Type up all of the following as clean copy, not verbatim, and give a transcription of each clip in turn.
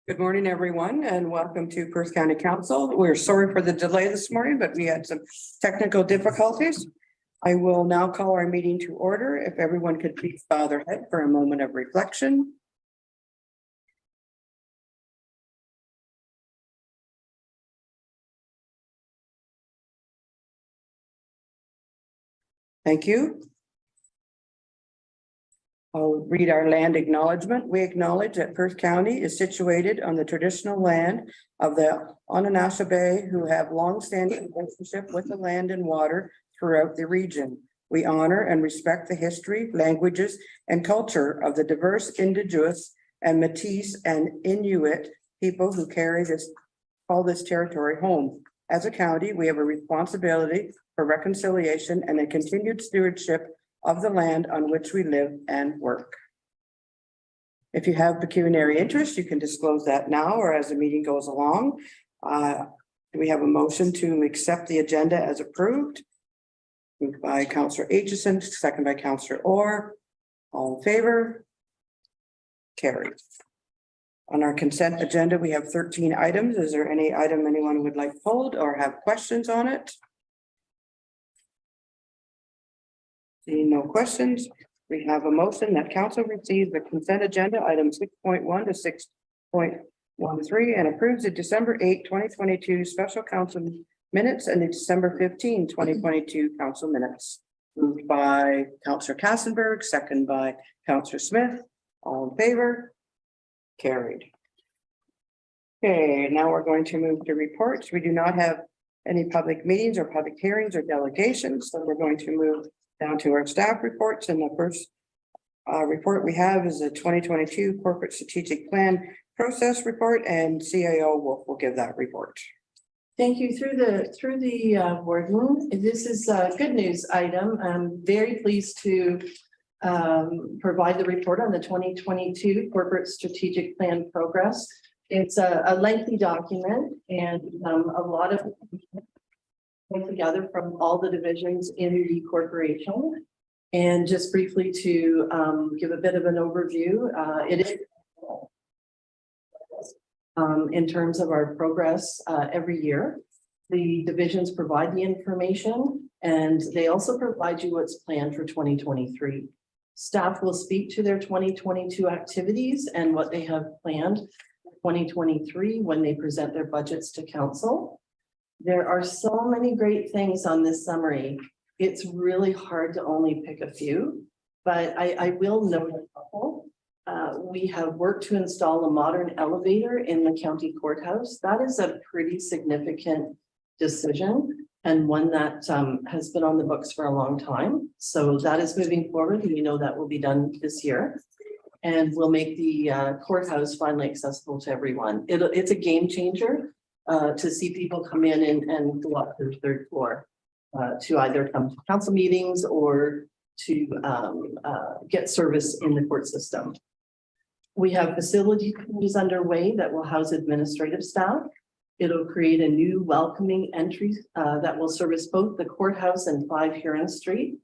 Good morning, everyone, and welcome to Perth County Council. We're sorry for the delay this morning, but we had some technical difficulties. I will now call our meeting to order. If everyone could please bow their head for a moment of reflection. Thank you. I'll read our land acknowledgement. We acknowledge that Perth County is situated on the traditional land of the Anishinaabe, who have long-standing relationship with the land and water throughout the region. We honor and respect the history, languages, and culture of the diverse Indigenous and Métis and Inuit people who call this territory home. As a county, we have a responsibility for reconciliation and a continued stewardship of the land on which we live and work. If you have pecuniary interest, you can disclose that now or as the meeting goes along. Do we have a motion to accept the agenda as approved? Moved by Councillor Aitchison, second by Councillor Orr. All in favor? Carried. On our consent agenda, we have 13 items. Is there any item anyone would like pulled or have questions on it? Seeing no questions, we have a motion that council receives the consent agenda item 6.1 to 6.13 and approves the December 8, 2022 special council minutes and the December 15, 2022 council minutes. Moved by Councillor Kassenberg, second by Councillor Smith. All in favor? Carried. Okay, now we're going to move to reports. We do not have any public meetings or public hearings or delegations, so we're going to move down to our staff reports. And the first report we have is the 2022 Corporate Strategic Plan Process Report, and CIO will give that report. Thank you. Through the warden, this is a good news item. I'm very pleased to provide the report on the 2022 Corporate Strategic Plan Progress. It's a lengthy document and a lot of together from all the divisions in the corporation. And just briefly to give a bit of an overview, it is in terms of our progress every year. The divisions provide the information and they also provide you what's planned for 2023. Staff will speak to their 2022 activities and what they have planned for 2023 when they present their budgets to council. There are so many great things on this summary. It's really hard to only pick a few, but I will note a couple. We have worked to install a modern elevator in the county courthouse. That is a pretty significant decision and one that has been on the books for a long time. So that is moving forward. We know that will be done this year and will make the courthouse finally accessible to everyone. It's a game changer. To see people come in and go up to the third floor to either come to council meetings or to get service in the court system. We have facility changes underway that will house administrative staff. It'll create a new welcoming entry that will service both the courthouse and 5 Huron Street.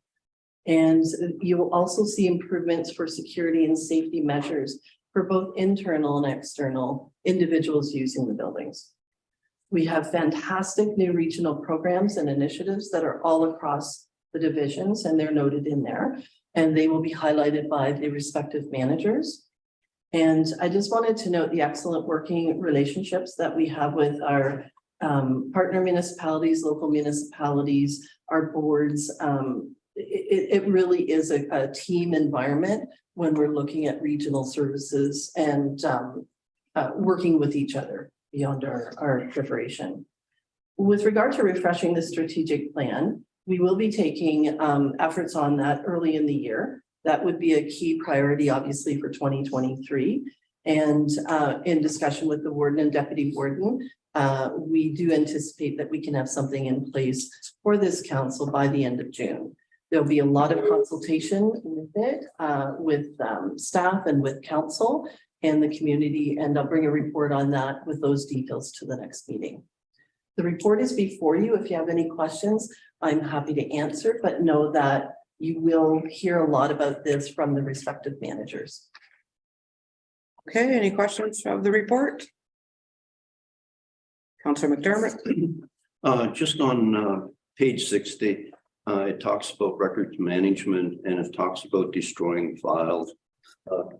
And you will also see improvements for security and safety measures for both internal and external individuals using the buildings. We have fantastic new regional programs and initiatives that are all across the divisions, and they're noted in there, and they will be highlighted by the respective managers. And I just wanted to note the excellent working relationships that we have with our partner municipalities, local municipalities, our boards. It really is a team environment when we're looking at regional services and working with each other beyond our preparation. With regard to refreshing the strategic plan, we will be taking efforts on that early in the year. That would be a key priority, obviously, for 2023. And in discussion with the warden and deputy warden, we do anticipate that we can have something in place for this council by the end of June. There'll be a lot of consultation with it, with staff and with council and the community, and I'll bring a report on that with those details to the next meeting. The report is before you. If you have any questions, I'm happy to answer, but know that you will hear a lot about this from the respective managers. Okay, any questions of the report? Councillor McDermott? Just on page 60, it talks about records management and it talks about destroying files.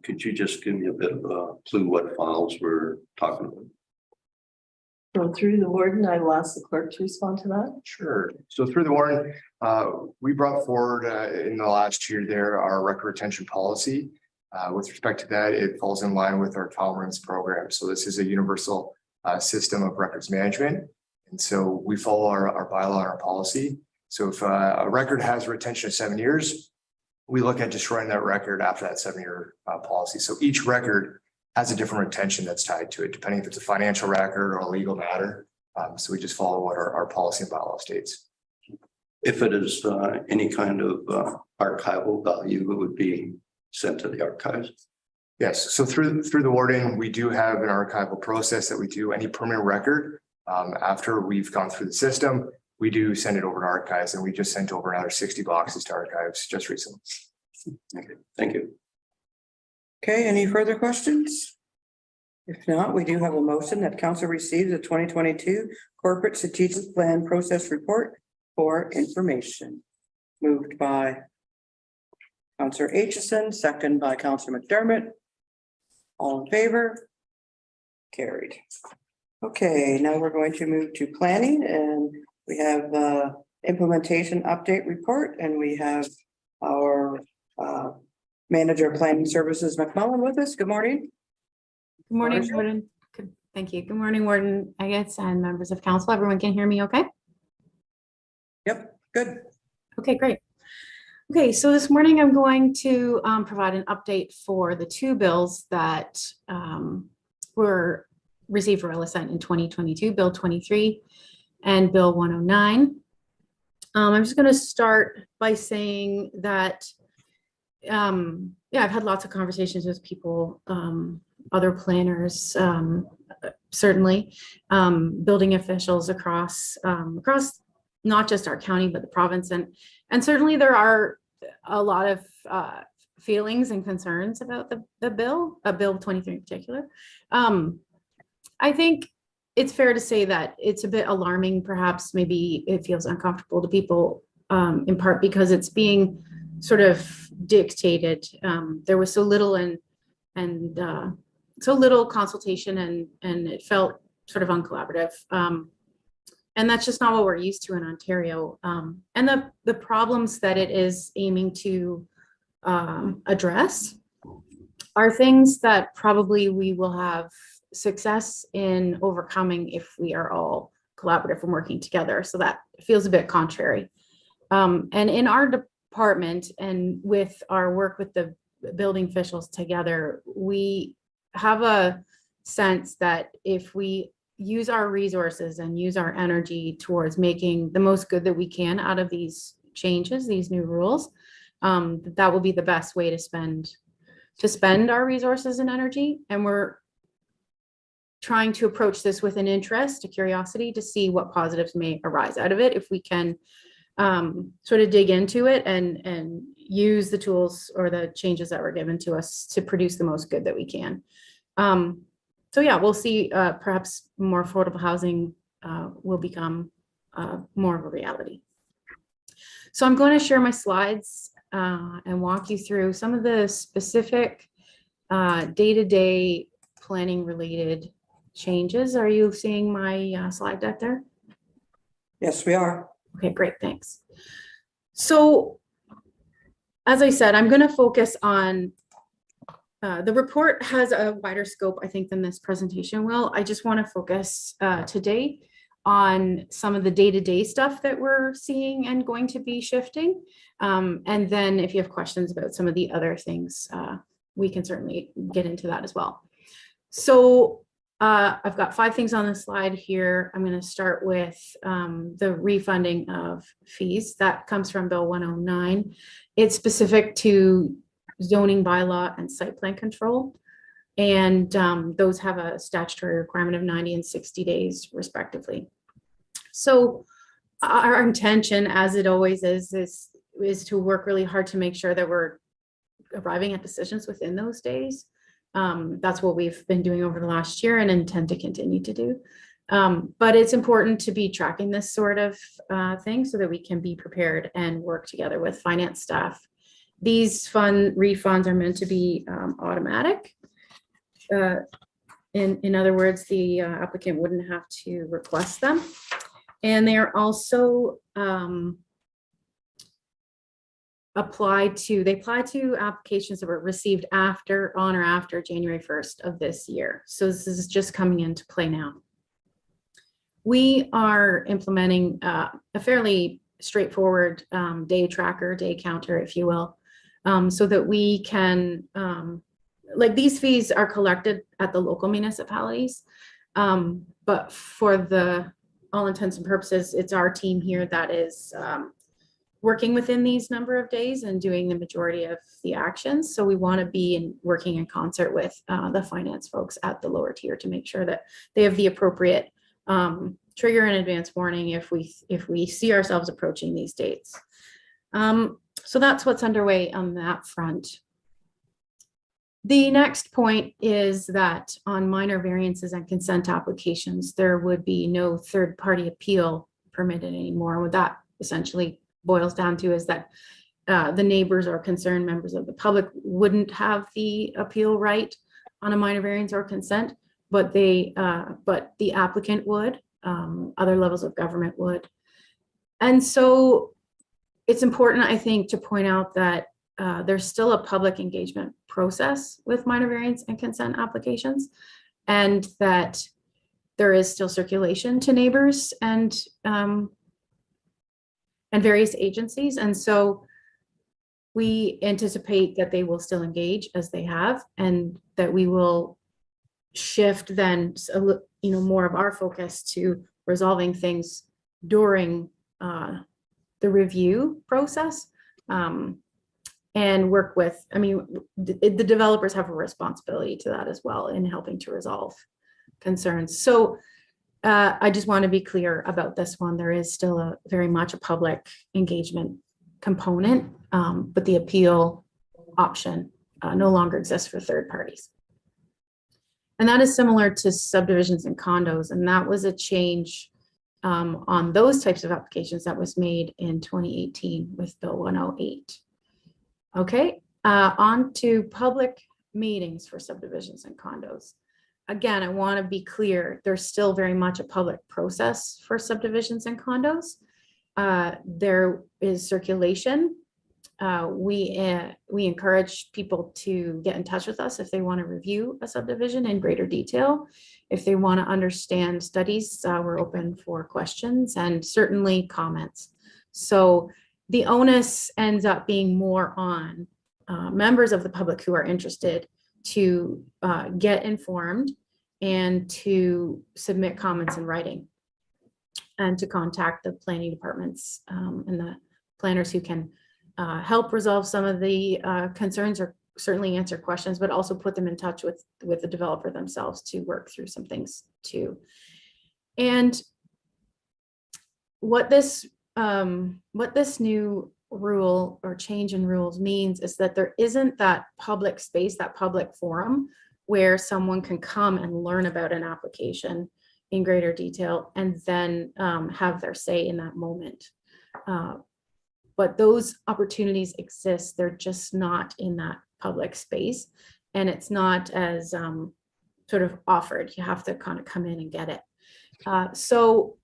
Could you just give me a bit of a clue what files we're talking about? So through the warden, I will ask the clerk to respond to that. Sure. So through the warrant, we brought forward in the last year there our record retention policy. With respect to that, it falls in line with our tolerance program. So this is a universal system of records management. And so we follow our bylaw and our policy. So if a record has a retention of 7 years, we look at destroying that record after that 7-year policy. So each record has a different retention that's tied to it, depending if it's a financial record or a legal matter. So we just follow what our policy and bylaw states. If it is any kind of archival value, it would be sent to the archives. Yes, so through the warden, we do have an archival process that we do any permanent record. After we've gone through the system, we do send it over to archives, and we just sent over another 60 boxes to archives just recently. Okay, thank you. Okay, any further questions? If not, we do have a motion that council receives the 2022 Corporate Strategic Plan Process Report for information. Moved by Councillor Aitchison, second by Councillor McDermott. All in favor? Carried. Okay, now we're going to move to planning, and we have implementation update report, and we have our Manager of Planning Services McMullen with us. Good morning. Good morning, Marcia? Warden. Thank you. Good morning, Warden, I guess, and members of council. Everyone can hear me okay? Yep, good. Okay, great. Okay, so this morning I'm going to provide an update for the two bills that were received for assent in 2022, Bill 23 and Bill 109. I'm just going to start by saying that yeah, I've had lots of conversations with people, other planners, certainly, building officials across not just our county, but the province. And certainly there are a lot of feelings and concerns about the bill, Bill 23 in particular. I think it's fair to say that it's a bit alarming, perhaps maybe it feels uncomfortable to people, in part because it's being sort of dictated. There was so little and so little consultation, and it felt sort of uncollaborative. And that's just not what we're used to in Ontario. And the problems that it is aiming to address are things that probably we will have success in overcoming if we are all collaborative and working together. So that feels a bit contrary. And in our department and with our work with the building officials together, we have a sense that if we use our resources and use our energy towards making the most good that we can out of these changes, these new rules, that will be the best way to spend our resources and energy. And we're trying to approach this with an interest, a curiosity to see what positives may arise out of it if we can sort of dig into it and use the tools or the changes that were given to us to produce the most good that we can. So yeah, we'll see, perhaps more affordable housing will become more of a reality. So I'm going to share my slides and walk you through some of the specific day-to-day planning related changes. Are you seeing my slide deck there? Yes, we are. Okay, great, thanks. So as I said, I'm going to focus on the report has a wider scope, I think, than this presentation will. I just want to focus today on some of the day-to-day stuff that we're seeing and going to be shifting. And then if you have questions about some of the other things, we can certainly get into that as well. So I've got 5 things on the slide here. I'm going to start with the refunding of fees. That comes from Bill 109. It's specific to zoning bylaw and site plan control. And those have a statutory requirement of 90 and 60 days respectively. So our intention, as it always is to work really hard to make sure that we're arriving at decisions within those days. That's what we've been doing over the last year and intend to continue to do. But it's important to be tracking this sort of thing so that we can be prepared and work together with finance staff. These refunds are meant to be automatic. In other words, the applicant wouldn't have to request them. And they are also apply to applications that were received on or after January 1st of this year. So this is just coming into play now. We are implementing a fairly straightforward day tracker, day counter, if you will, so that we can, like these fees are collected at the local municipalities, but for all intents and purposes, it's our team here that is working within these number of days and doing the majority of the actions. So we want to be working in concert with the finance folks at the lower tier to make sure that they have the appropriate trigger and advance warning if we see ourselves approaching these dates. So that's what's underway on that front. The next point is that on minor variances and consent applications, there would be no third-party appeal permitted anymore. What that essentially boils down to is that the neighbors or concerned members of the public wouldn't have the appeal right on a minor variance or consent, but the applicant would, other levels of government would. And so it's important, I think, to point out that there's still a public engagement process with minor variance and consent applications, and that there is still circulation to neighbors and various agencies. And so we anticipate that they will still engage as they have, and that we will shift then, more of our focus to resolving things during the review process, and work with, the developers have a responsibility to that as well in helping to resolve concerns. So I just want to be clear about this one. There is still very much a public engagement component, but the appeal option no longer exists for third parties. And that is similar to subdivisions and condos. And that was a change on those types of applications that was made in 2018 with Bill 108. Okay, on to public meetings for subdivisions and condos. Again, I want to be clear, there's still very much a public process for subdivisions and condos. There is circulation. We encourage people to get in touch with us if they want to review a subdivision in greater detail. If they want to understand studies, we're open for questions and certainly comments. So the onus ends up being more on members of the public who are interested to get informed and to submit comments in writing, and to contact the planning departments and the planners who can help resolve some of the concerns or certainly answer questions, but also put them in touch with the developer themselves to work through some things too. And what this new rule or change in rules means is that there isn't that public space, that public forum where someone can come and learn about an application in greater detail and then have their say in that moment. But those opportunities exist. They're just not in that public space, and it's not as sort of offered. You have to kind of come in and get it. So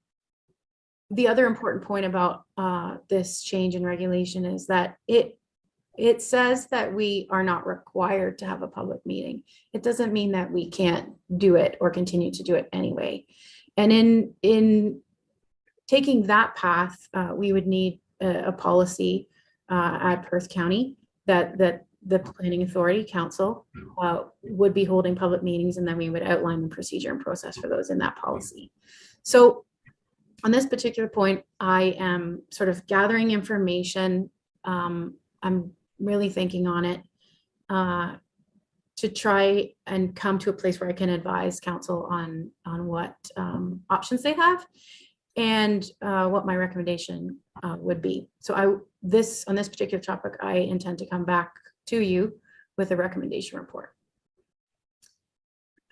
the other important point about this change in regulation is that it says that we are not required to have a public meeting. It doesn't mean that we can't do it or continue to do it anyway. And in taking that path, we would need a policy at Perth County that the Planning Authority Council would be holding public meetings, and then we would outline the procedure and process for those in that policy. So on this particular point, I am sort of gathering information. I'm really thinking on it to try and come to a place where I can advise council on what options they have and what my recommendation would be. So on this particular topic, I intend to come back to you with a recommendation report.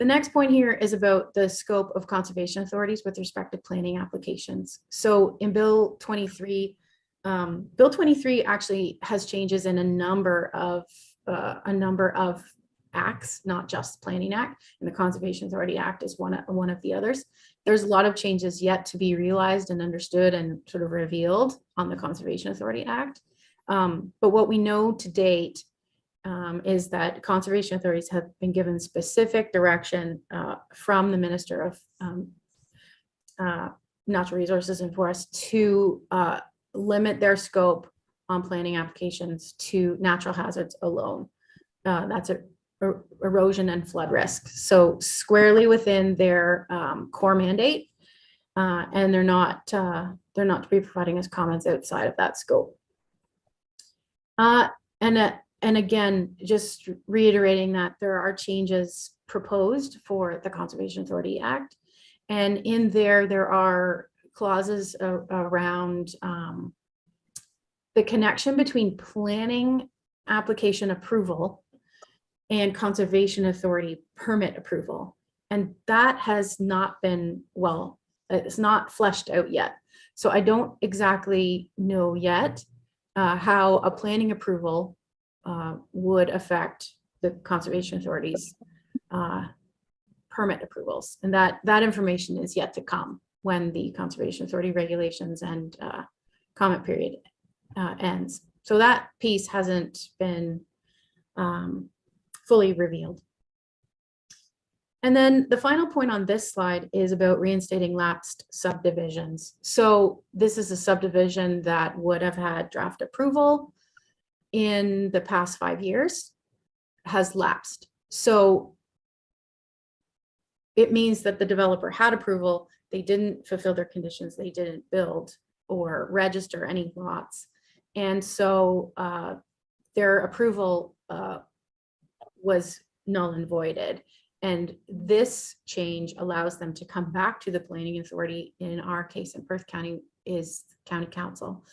The next point here is about the scope of conservation authorities with respect to planning applications. So in Bill 23, Bill 23 actually has changes in a number of acts, not just Planning Act, and the Conservation Authority Act is one of the others. There's a lot of changes yet to be realized and understood and sort of revealed on the Conservation Authority Act. But what we know to date is that conservation authorities have been given specific direction from the Minister of Natural Resources and Forests to limit their scope on planning applications to natural hazards alone. That's erosion and flood risk. So squarely within their core mandate, and they're not to be providing us comments outside of that scope. And again, just reiterating that there are changes proposed for the Conservation Authority Act. And in there are clauses around the connection between planning application approval and Conservation Authority permit approval. And that has not been, well, it's not fleshed out yet. So I don't exactly know yet how a planning approval would affect the Conservation Authority's permit approvals. And that information is yet to come when the Conservation Authority regulations and comment period ends. So that piece hasn't been fully revealed. And then the final point on this slide is about reinstating lapsed subdivisions. So this is a subdivision that would have had draft approval in the past 5 years, has lapsed. So it means that the developer had approval, they didn't fulfill their conditions, they didn't build or register any lots. And so their approval was null and voided. And this change allows them to come back to the planning authority, in our case in Perth County is County Council,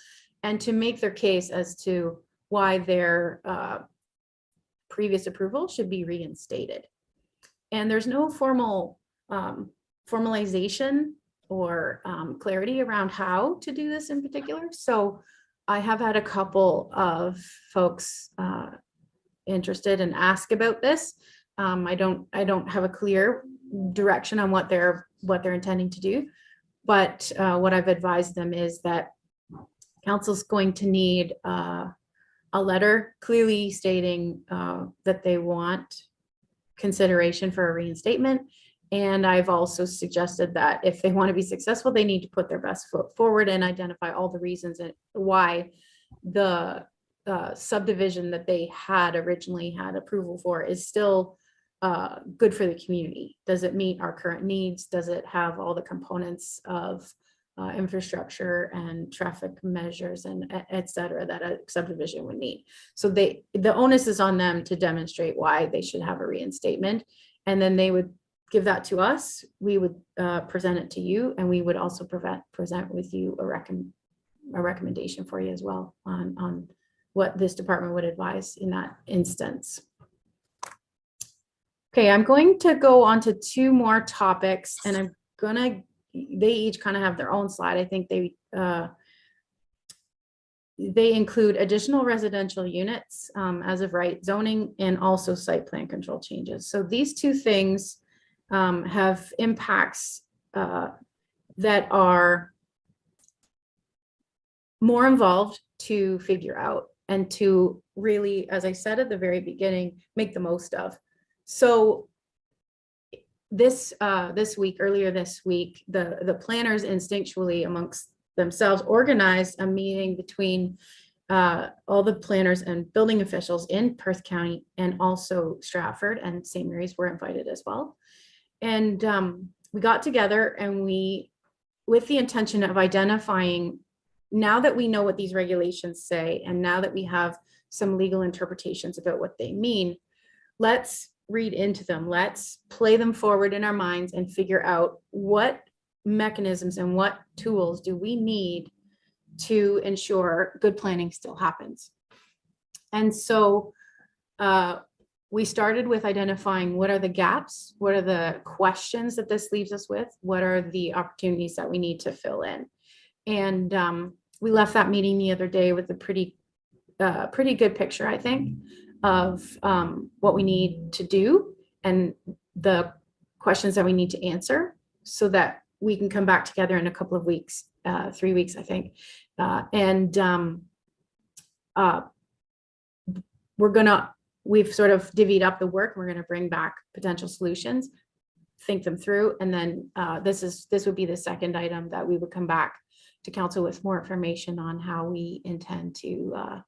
and to make their case as to why their previous approval should be reinstated. And there's no formal formalization or clarity around how to do this in particular. So I have had a couple of folks interested and ask about this. I don't have a clear direction on what they're intending to do, but what I've advised them is that council's going to need a letter clearly stating that they want consideration for a reinstatement. And I've also suggested that if they want to be successful, they need to put their best foot forward and identify all the reasons why the subdivision that they had originally had approval for is still good for the community. Does it meet our current needs? Does it have all the components of infrastructure and traffic measures and et cetera that a subdivision would need? So the onus is on them to demonstrate why they should have a reinstatement, and then they would give that to us. We would present it to you, and we would also present with you a recommendation for you as well on what this department would advise in that instance. Okay, I'm going to go on to two more topics, and they each kind of have their own slide. I think they include additional residential units as of right, zoning, and also site plan control changes. So these two things have impacts that are more involved to figure out and to really, as I said at the very beginning, make the most of. So earlier this week, the planners instinctually amongst themselves organized a meeting between all the planners and building officials in Perth County, and also Stratford and St. Mary's were invited as well. And we got together and with the intention of identifying, now that we know what these regulations say, and now that we have some legal interpretations about what they mean, let's read into them. Let's play them forward in our minds and figure out what mechanisms and what tools do we need to ensure good planning still happens. And so we started with identifying what are the gaps, what are the questions that this leaves us with, what are the opportunities that we need to fill in. And we left that meeting the other day with a pretty good picture, I think, of what we need to do and the questions that we need to answer so that we can come back together in a couple of weeks, 3 weeks, I think. We've sort of divvied up the work. We're gonna bring back potential solutions, think them through, and then this would be the second item that we would come back to council with more information on how we intend to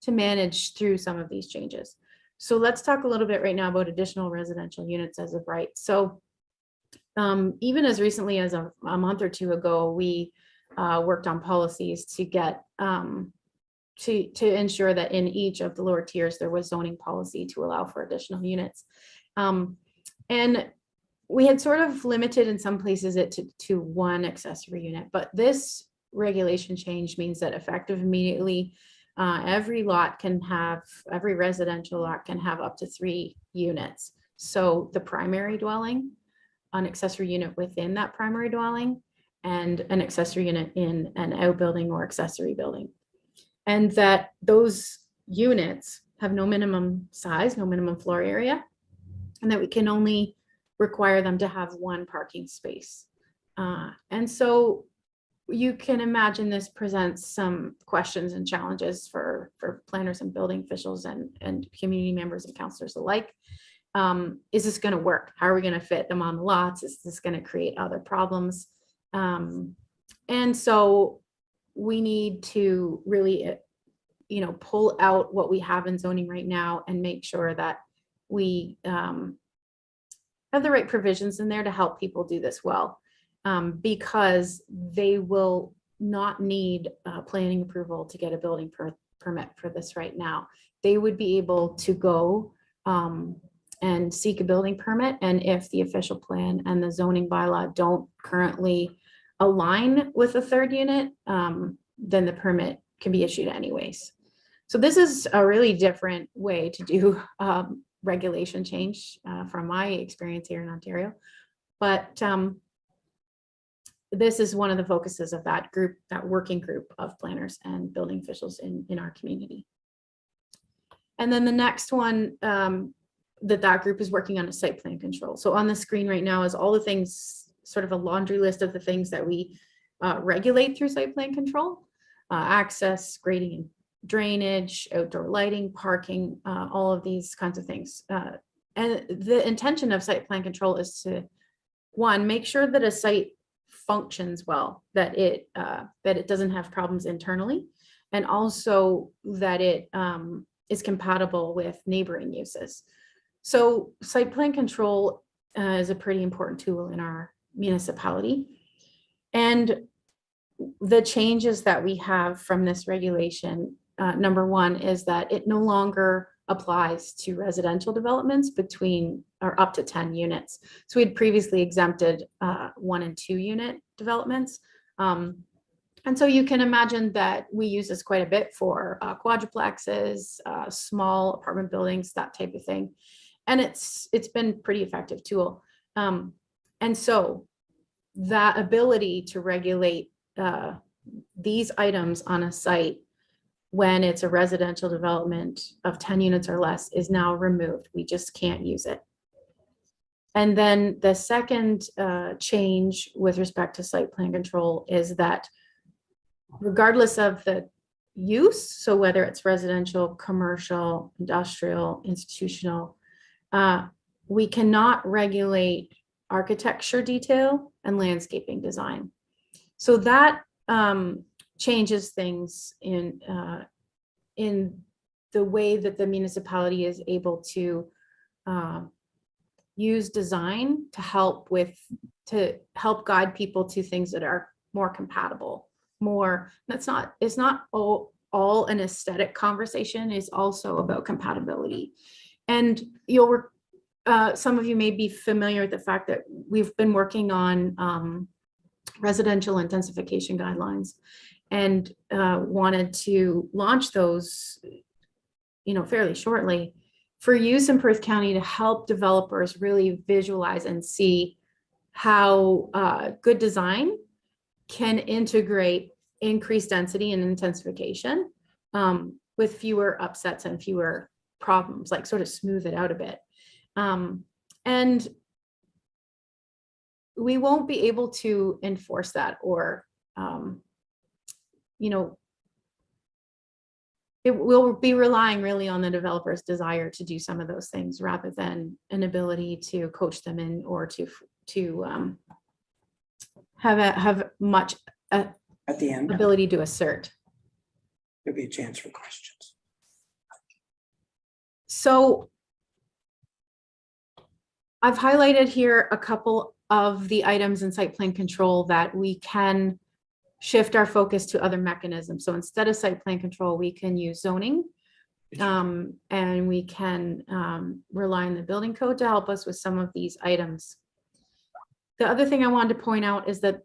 manage through some of these changes. So let's talk a little bit right now about additional residential units as of right. So even as recently as a month or two ago, we worked on policies to get to ensure that in each of the lower tiers, there was zoning policy to allow for additional units. And we had sort of limited in some places it to one accessory unit, but this regulation change means that effective immediately, every residential lot can have up to 3 units. So the primary dwelling, an accessory unit within that primary dwelling, and an accessory unit in an outbuilding or accessory building. And that those units have no minimum size, no minimum floor area, and that we can only require them to have 1 parking space. And so you can imagine this presents some questions and challenges for planners and building officials and community members and councilors alike. Is this going to work? How are we going to fit them on the lots? Is this going to create other problems? And so we need to really, pull out what we have in zoning right now and make sure that we have the right provisions in there to help people do this well, because they will not need planning approval to get a building permit for this right now. They would be able to go and seek a building permit, and if the official plan and the zoning bylaw don't currently align with a 3rd unit, then the permit can be issued anyways. So this is a really different way to do regulation change from my experience here in Ontario. But this is one of the focuses of that group, that working group of planners and building officials in our community. And then the next one that group is working on is site plan control. So on the screen right now is all the things, sort of a laundry list of the things that we regulate through site plan control: access, grading and drainage, outdoor lighting, parking, all of these kinds of things. And the intention of site plan control is to, 1, make sure that a site functions well, that it doesn't have problems internally, and also that it is compatible with neighboring uses. So site plan control is a pretty important tool in our municipality. And the changes that we have from this regulation, number 1 is that it no longer applies to residential developments between or up to 10 units. So we'd previously exempted 1 and 2 unit developments. And so you can imagine that we use this quite a bit for quadruplexes, small apartment buildings, that type of thing. And it's been a pretty effective tool. And so that ability to regulate these items on a site when it's a residential development of 10 units or less is now removed. We just can't use it. And then the second change with respect to site plan control is that regardless of the use, so whether it's residential, commercial, industrial, institutional, we cannot regulate architecture detail and landscaping design. So that changes things in the way that the municipality is able to use design to help guide people to things that are more compatible. It's not all an aesthetic conversation, is also about compatibility. And some of you may be familiar with the fact that we've been working on residential intensification guidelines and wanted to launch those, fairly shortly for use in Perth County to help developers really visualize and see how good design can integrate increased density and intensification with fewer upsets and fewer problems, like sort of smooth it out a bit. And we won't be able to enforce that, or, you know, it will be relying really on the developer's desire to do some of those things rather than an ability to coach them in, or to have much At the end, ability to assert. there'll be a chance for questions. So I've highlighted here a couple of the items in site plan control that we can shift our focus to other mechanisms. So instead of site plan control, we can use zoning, and we can rely on the building code to help us with some of these items. The other thing I wanted to point out is that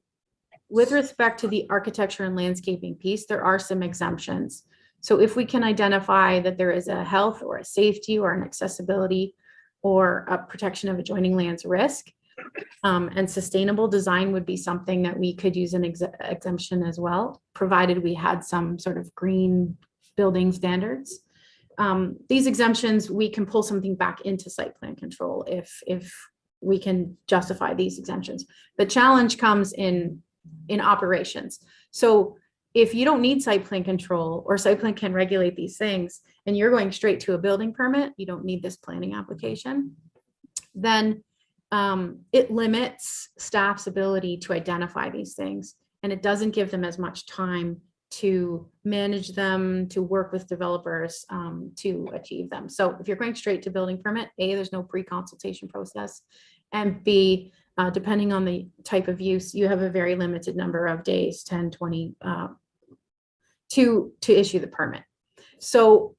with respect to the architecture and landscaping piece, there are some exemptions. So if we can identify that there is a health or a safety or an accessibility or a protection of adjoining lands risk, and sustainable design would be something that we could use an exemption as well, provided we had some sort of green building standards. These exemptions, we can pull something back into site plan control if we can justify these exemptions. The challenge comes in operations. So if you don't need site plan control, or site plan can regulate these things, and you're going straight to a building permit, you don't need this planning application, then it limits staff's ability to identify these things, and it doesn't give them as much time to manage them, to work with developers to achieve them. So if you're going straight to building permit, A, there's no pre-consultation process, and B, depending on the type of use, you have a very limited number of days, 10, 20, to issue the permit. So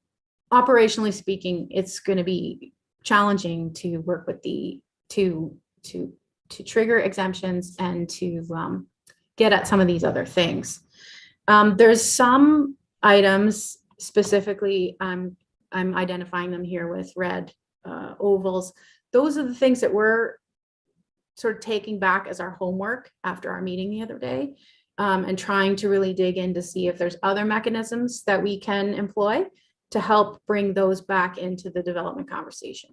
operationally speaking, it's going to be challenging to work with to trigger exemptions and to get at some of these other things. There's some items specifically, I'm identifying them here with red ovals. Those are the things that we're sort of taking back as our homework after our meeting the other day, and trying to really dig in to see if there's other mechanisms that we can employ to help bring those back into the development conversation.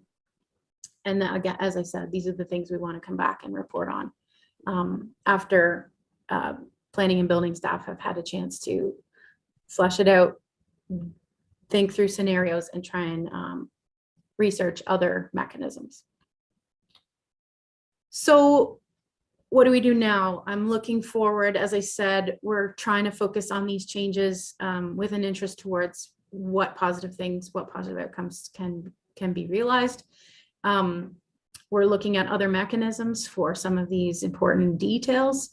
And again, as I said, these are the things we want to come back and report on after planning and building staff have had a chance to flesh it out, think through scenarios, and try and research other mechanisms. So what do we do now? I'm looking forward. As I said, we're trying to focus on these changes with an interest towards what positive things, what positive outcomes can be realized. We're looking at other mechanisms for some of these important details.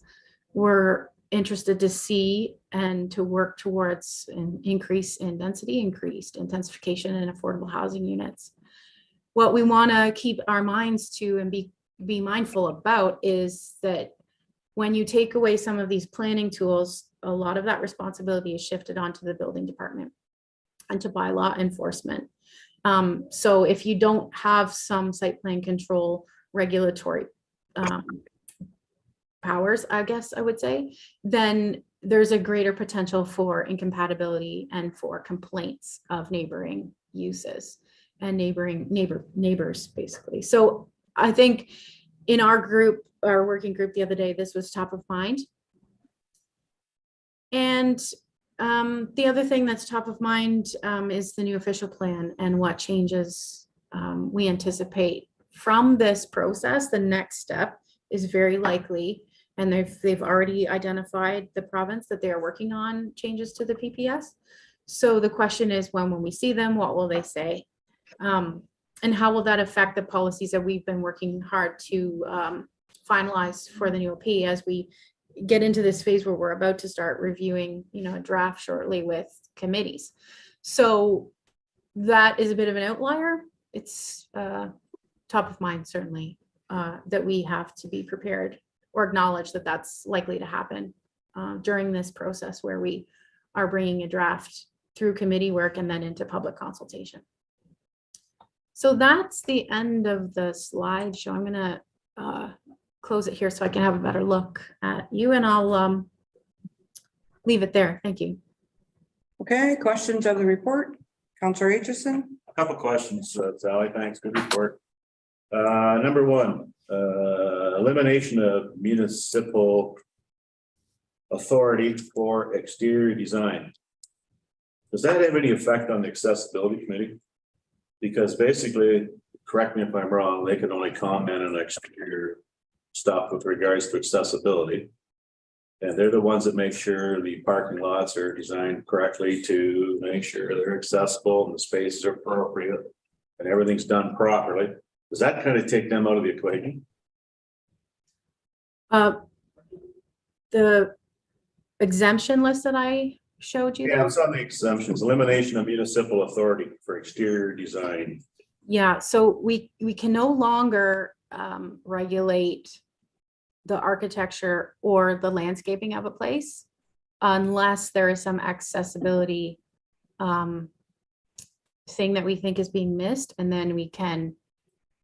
We're interested to see and to work towards an increase in density, increased intensification, and affordable housing units. What we want to keep our minds to and be mindful about is that when you take away some of these planning tools, a lot of that responsibility is shifted onto the building department and to bylaw enforcement. So if you don't have some site plan control regulatory powers, I guess I would say, then there's a greater potential for incompatibility and for complaints of neighboring uses and neighbors basically. So I think in our working group the other day, this was top of mind. And the other thing that's top of mind is the new official plan and what changes we anticipate from this process. The next step is very likely, and they've already identified the province that they are working on changes to the PPS. So the question is, when will we see them? What will they say? And how will that affect the policies that we've been working hard to finalize for the new OP as we get into this phase where we're about to start reviewing, a draft shortly with committees. So that is a bit of an outlier. It's top of mind, certainly, that we have to be prepared or acknowledge that that's likely to happen during this process where we are bringing a draft through committee work and then into public consultation. So that's the end of the slideshow. I'm gonna close it here so I can have a better look at you, and I'll leave it there. Thank you. Okay, questions of the report? Counselor Aitchison? Couple questions, Sally, thanks, good report. Number one, elimination of municipal authority for exterior design. Does that have any effect on the accessibility committee? Because basically, correct me if I'm wrong, they can only comment on exterior stuff with regards to accessibility. And they're the ones that make sure the parking lots are designed correctly to make sure they're accessible and the spaces are appropriate and everything's done properly. Does that kind of take them out of the equation? The exemption list that I showed you. Yeah, it's on the exemptions, elimination of municipal authority for exterior design. Yeah, so we can no longer regulate the architecture or the landscaping of a place unless there is some accessibility thing that we think is being missed, and then we can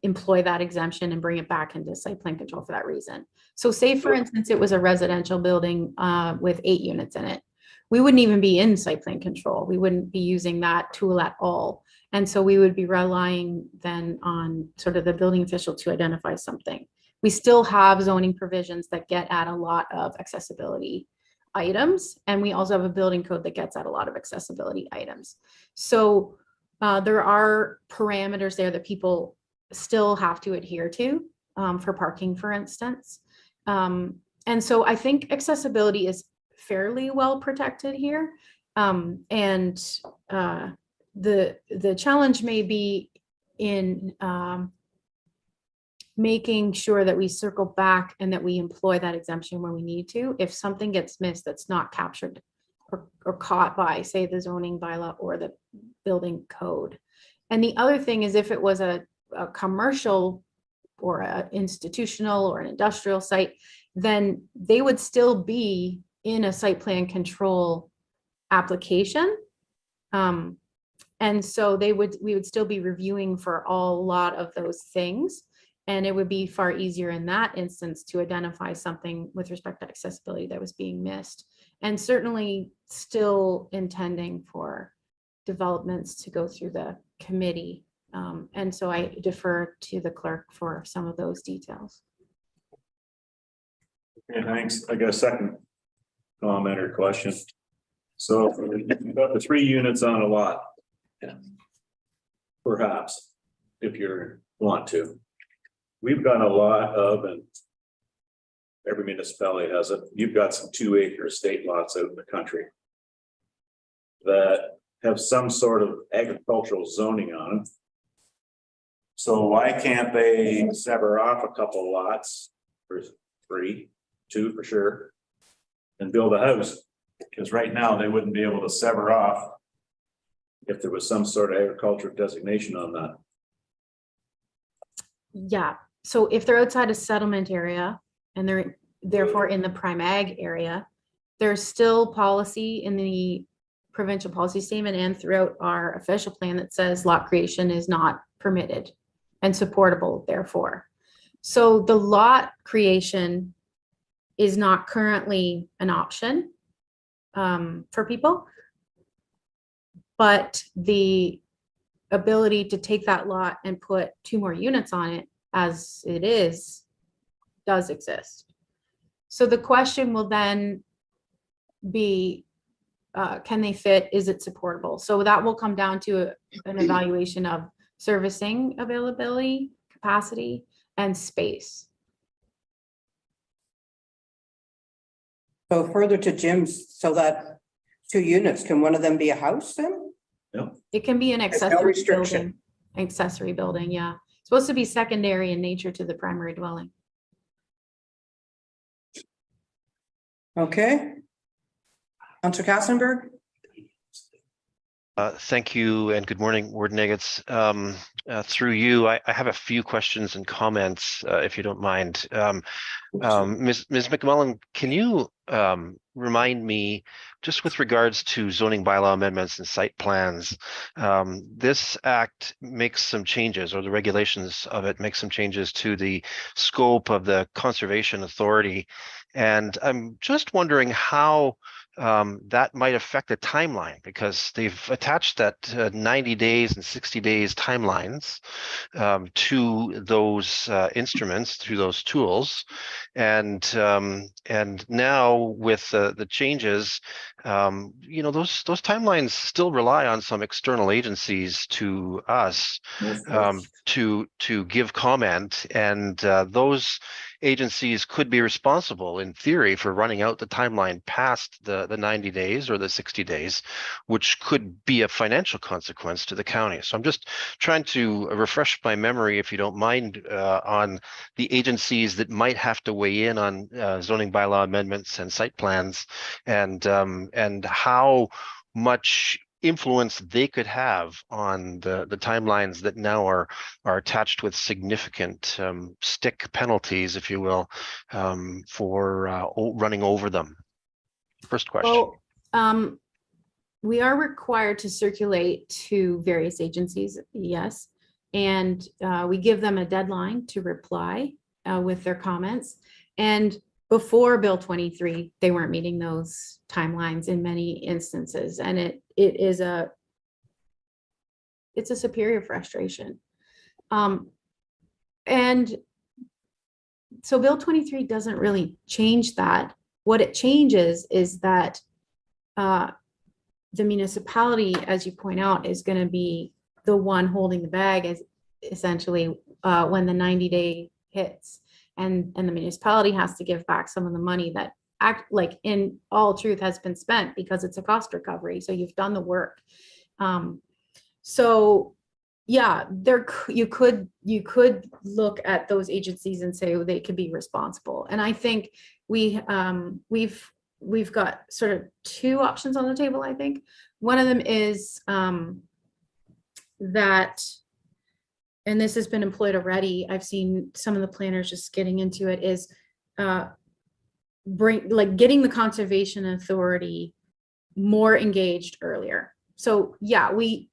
employ that exemption and bring it back into site plan control for that reason. So say, for instance, it was a residential building with 8 units in it. We wouldn't even be in site plan control. We wouldn't be using that tool at all. And so we would be relying then on sort of the building official to identify something. We still have zoning provisions that get at a lot of accessibility items. And we also have a building code that gets at a lot of accessibility items. So there are parameters there that people still have to adhere to for parking, for instance. And so I think accessibility is fairly well protected here. The challenge may be in making sure that we circle back and that we employ that exemption when we need to. If something gets missed that's not captured or caught by, say, the zoning bylaw or the building code. And the other thing is, if it was a commercial or an institutional or an industrial site, then they would still be in a site plan control application. And so we would still be reviewing for a lot of those things. And it would be far easier in that instance to identify something with respect to accessibility that was being missed. And certainly still intending for developments to go through the committee. And so I defer to the clerk for some of those details. Okay, thanks. I got a second comment or question. So you've got the 3 units on a lot. Yeah. Perhaps, if you want to. We've got a lot of, and every municipality has it, you've got some 2-acre estate lots out in the country that have some sort of agricultural zoning on them. So why can't they sever off a couple lots, or 3, 2 for sure, and build a house? Because right now they wouldn't be able to sever off if there was some sort of agricultural designation on that. Yeah, so if they're outside a settlement area and they're therefore in the prime ag area, there's still policy in the provincial policy statement and throughout our official plan that says lot creation is not permitted and supportable therefore. So the lot creation is not currently an option for people, but the ability to take that lot and put 2 more units on it as it is does exist. So the question will then be, can they fit? Is it supportable? So that will come down to an evaluation of servicing availability, capacity, and space. So further to Jim's, so that 2 units, can one of them be a house then? It can be an no accessory restriction. building. Accessory building, yeah. It's supposed to be secondary in nature to the primary dwelling. Okay. Councillor Kassenberg? Thank you and good morning, Warden Nagels. Through you, I have a few questions and comments, if you don't mind. Ms. McMullen, can you remind me, just with regards to zoning bylaw amendments and site plans, this act makes some changes, or the regulations of it make some changes to the scope of the conservation authority. And I'm just wondering how that might affect the timeline, because they've attached that 90 days and 60 days timelines to those instruments, through those tools. And now with the changes, those timelines still rely on some external agencies to us to give comment, and those agencies could be responsible in theory for running out the timeline past the 90 days or the 60 days, which could be a financial consequence to the county. So I'm just trying to refresh my memory, if you don't mind, on the agencies that might have to weigh in on zoning bylaw amendments and site plans, and how much influence they could have on the timelines that now are attached with significant stick penalties, if you will, for running over them. First question. Well, we are required to circulate to various agencies, yes. And we give them a deadline to reply with their comments. And before Bill 23, they weren't meeting those timelines in many instances. And it's a superior frustration. And so Bill 23 doesn't really change that. What it changes is that the municipality, as you point out, is going to be the one holding the bag, as essentially when the 90-day hits, and the municipality has to give back some of the money that in all truth has been spent, because it's a cost recovery. So you've done the work. So yeah, you could look at those agencies and say, oh, they could be responsible. And I think we've got sort of two options on the table. I think one of them is that, and this has been employed already, I've seen some of the planners just getting into it, is getting the conservation authority more engaged earlier. So yeah, we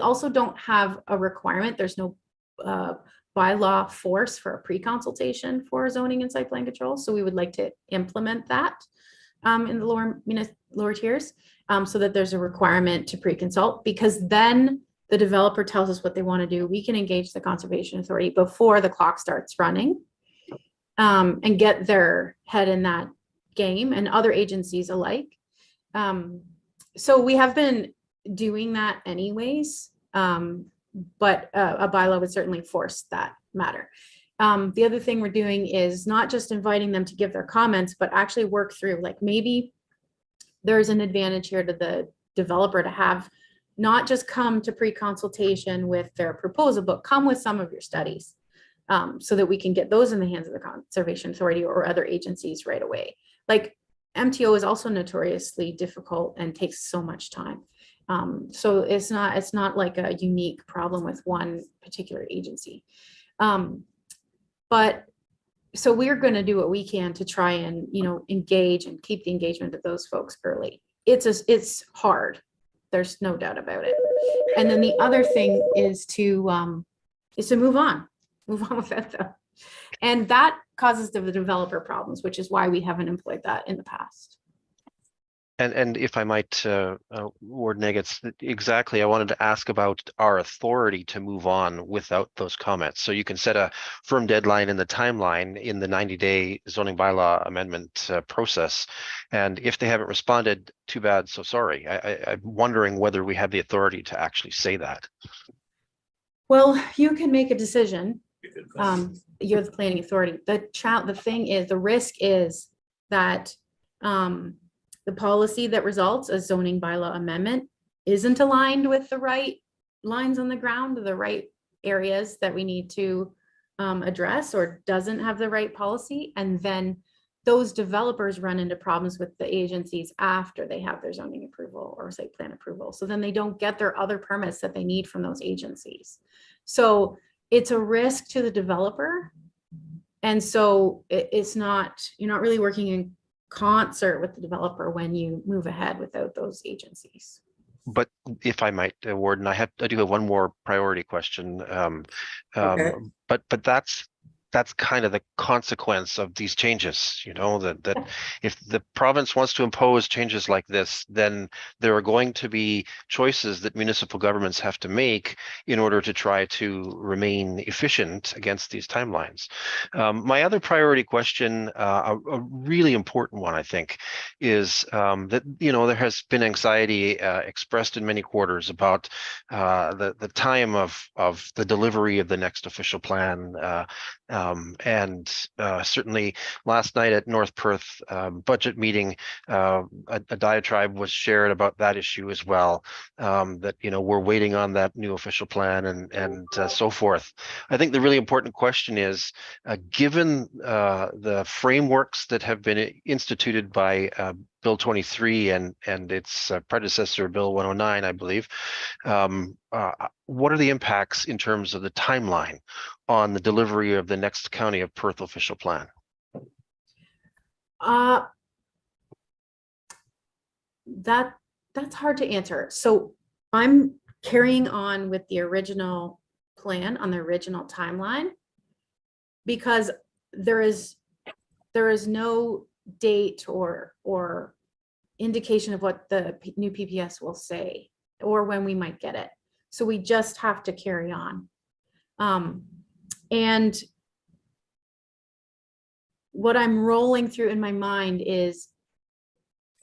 also don't have a requirement. There's no bylaw force for a pre-consultation for zoning and site plan control. So we would like to implement that in the lower tiers, so that there's a requirement to pre-consult, because then the developer tells us what they want to do. We can engage the conservation authority before the clock starts running, and get their head in that game, and other agencies alike. So we have been doing that anyways, but a bylaw would certainly force that matter. The other thing we're doing is not just inviting them to give their comments, but actually work through, like, maybe there's an advantage here to the developer to have not just come to pre-consultation with their proposal, but come with some of your studies, so that we can get those in the hands of the conservation authority or other agencies right away. Like, MTO is also notoriously difficult and takes so much time. So it's not like a unique problem with one particular agency. But so we're going to do what we can to try and, engage and keep the engagement of those folks early. It's hard. There's no doubt about it. And then the other thing is to move on with it. And that causes the developer problems, which is why we haven't employed that in the past. And if I might, Warden Eggets, exactly, I wanted to ask about our authority to move on without those comments. So you can set a firm deadline in the timeline in the 90-day zoning bylaw amendment process. And if they haven't responded, too bad, so sorry. I'm wondering whether we have the authority to actually say that. Well, you can make a decision. You're the planning authority. The thing is, the risk is that the policy that results a zoning bylaw amendment isn't aligned with the right lines on the ground, the right areas that we need to address, or doesn't have the right policy. And then those developers run into problems with the agencies after they have their zoning approval or site plan approval. So then they don't get their other permits that they need from those agencies. So it's a risk to the developer And so it's not, you're not really working in concert with the developer when you move ahead without those agencies. But if I might, Warden, I do have one more priority question. Okay. But that's kind of the consequence of these changes, you know, that if the province wants to impose changes like this, then there are going to be choices that municipal governments have to make in order to try to remain efficient against these timelines. My other priority question, a really important one, I think, is that, you know, there has been anxiety expressed in many quarters about the time of the delivery of the next official plan. And certainly last night at North Perth budget meeting, a diatribe was shared about that issue as well. That, you know, we're waiting on that new official plan and so forth. I think the really important question is, given the frameworks that have been instituted by Bill 23 and its predecessor, Bill 109, I believe, what are the impacts in terms of the timeline on the delivery of the next County of Perth official plan? That's hard to answer. So I'm carrying on with the original plan on the original timeline because there is no date or indication of what the new PPS will say or when we might get it. So we just have to carry on. And what I'm rolling through in my mind is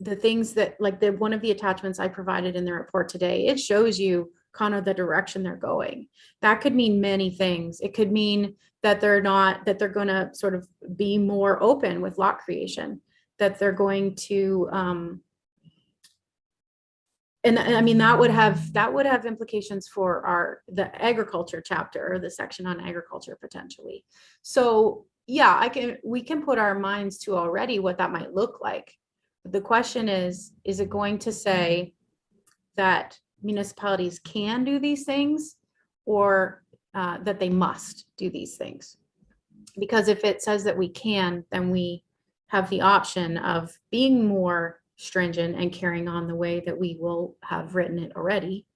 the things that, like one of the attachments I provided in the report today, it shows you kind of the direction they're going. That could mean many things. It could mean that they're going to sort of be more open with lot creation, that they're going to, and I mean, that would have implications for the agriculture chapter or the section on agriculture potentially. So yeah, we can put our minds to already what that might look like. But the question is it going to say that municipalities can do these things or that they must do these things? Because if it says that we can, then we have the option of being more stringent and carrying on the way that we will have written it already.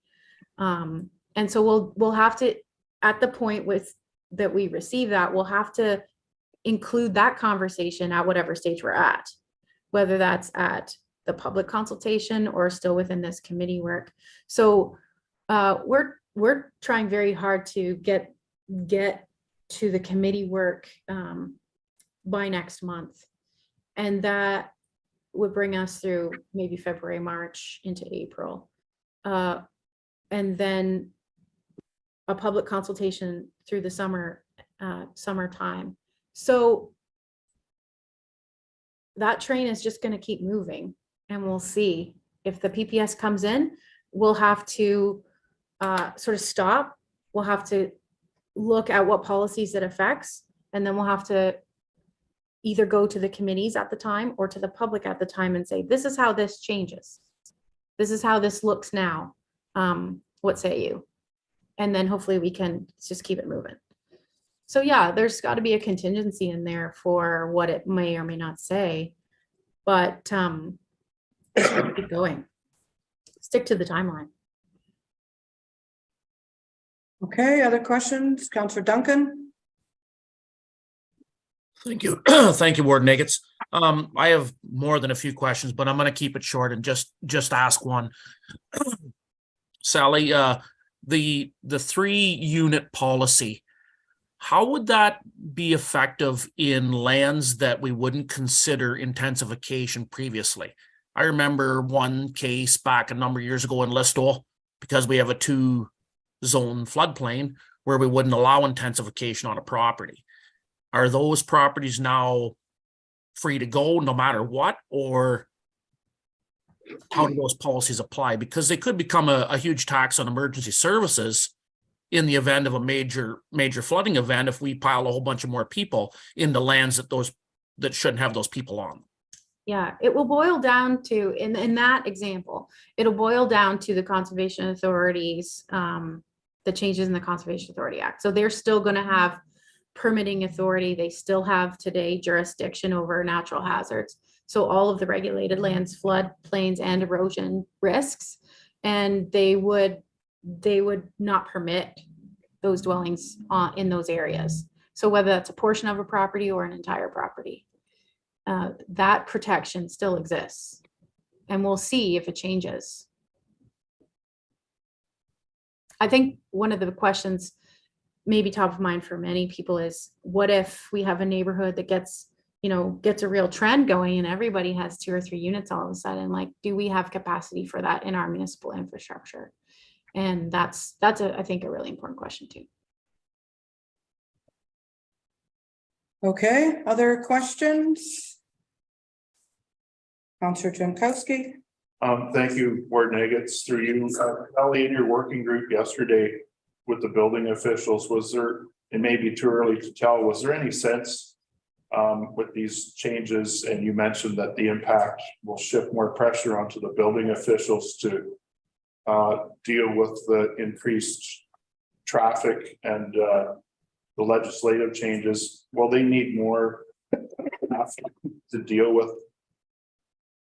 And so we'll have to, at the point that we receive that, we'll have to include that conversation at whatever stage we're at, whether that's at the public consultation or still within this committee work. So we're trying very hard to get to the committee work by next month. And that would bring us through maybe February, March into April. And then a public consultation through the summertime. So that train is just going to keep moving, and we'll see. If the PPS comes in, we'll have to sort of stop. We'll have to look at what policies it affects, and then we'll have to either go to the committees at the time or to the public at the time and say, this is how this changes. This is how this looks now. What say you? And then hopefully we can just keep it moving. So yeah, there's got to be a contingency in there for what it may or may not say, but keep going. Stick to the timeline. Okay, other questions? Councillor Duncan? Thank you. Thank you, Warden Niggets. I have more than a few questions, but I'm going to keep it short and just ask one. Sally, the 3-unit policy, how would that be effective in lands that we wouldn't consider intensification previously? I remember one case back a number of years ago in Listowel, because we have a 2-zone floodplain where we wouldn't allow intensification on a property. Are those properties now free to go no matter what, or how do those policies apply? Because they could become a huge tax on emergency services in the event of a major flooding event if we pile a whole bunch of more people into lands that shouldn't have those people on. Yeah, it will boil down to, in that example, it'll boil down to the conservation authorities, the changes in the Conservation Authority Act. So they're still going to have permitting authority. They still have today jurisdiction over natural hazards. So all of the regulated lands, flood plains and erosion risks, and they would not permit those dwellings in those areas. So whether that's a portion of a property or an entire property, that protection still exists. And we'll see if it changes. I think one of the questions maybe top of mind for many people is, what if we have a neighborhood that gets a real trend going and everybody has 2 or 3 units all of a sudden? Like, do we have capacity for that in our municipal infrastructure? And that's I think a really important question too. Okay, other questions? Counselor Jankowski. Thank you, Warden Agats, through you. Ellie, in your working group yesterday with the building officials, was there, it may be too early to tell, was there any sense with these changes? And you mentioned that the impact will shift more pressure onto the building officials to deal with the increased traffic and the legislative changes. Will they need more to deal with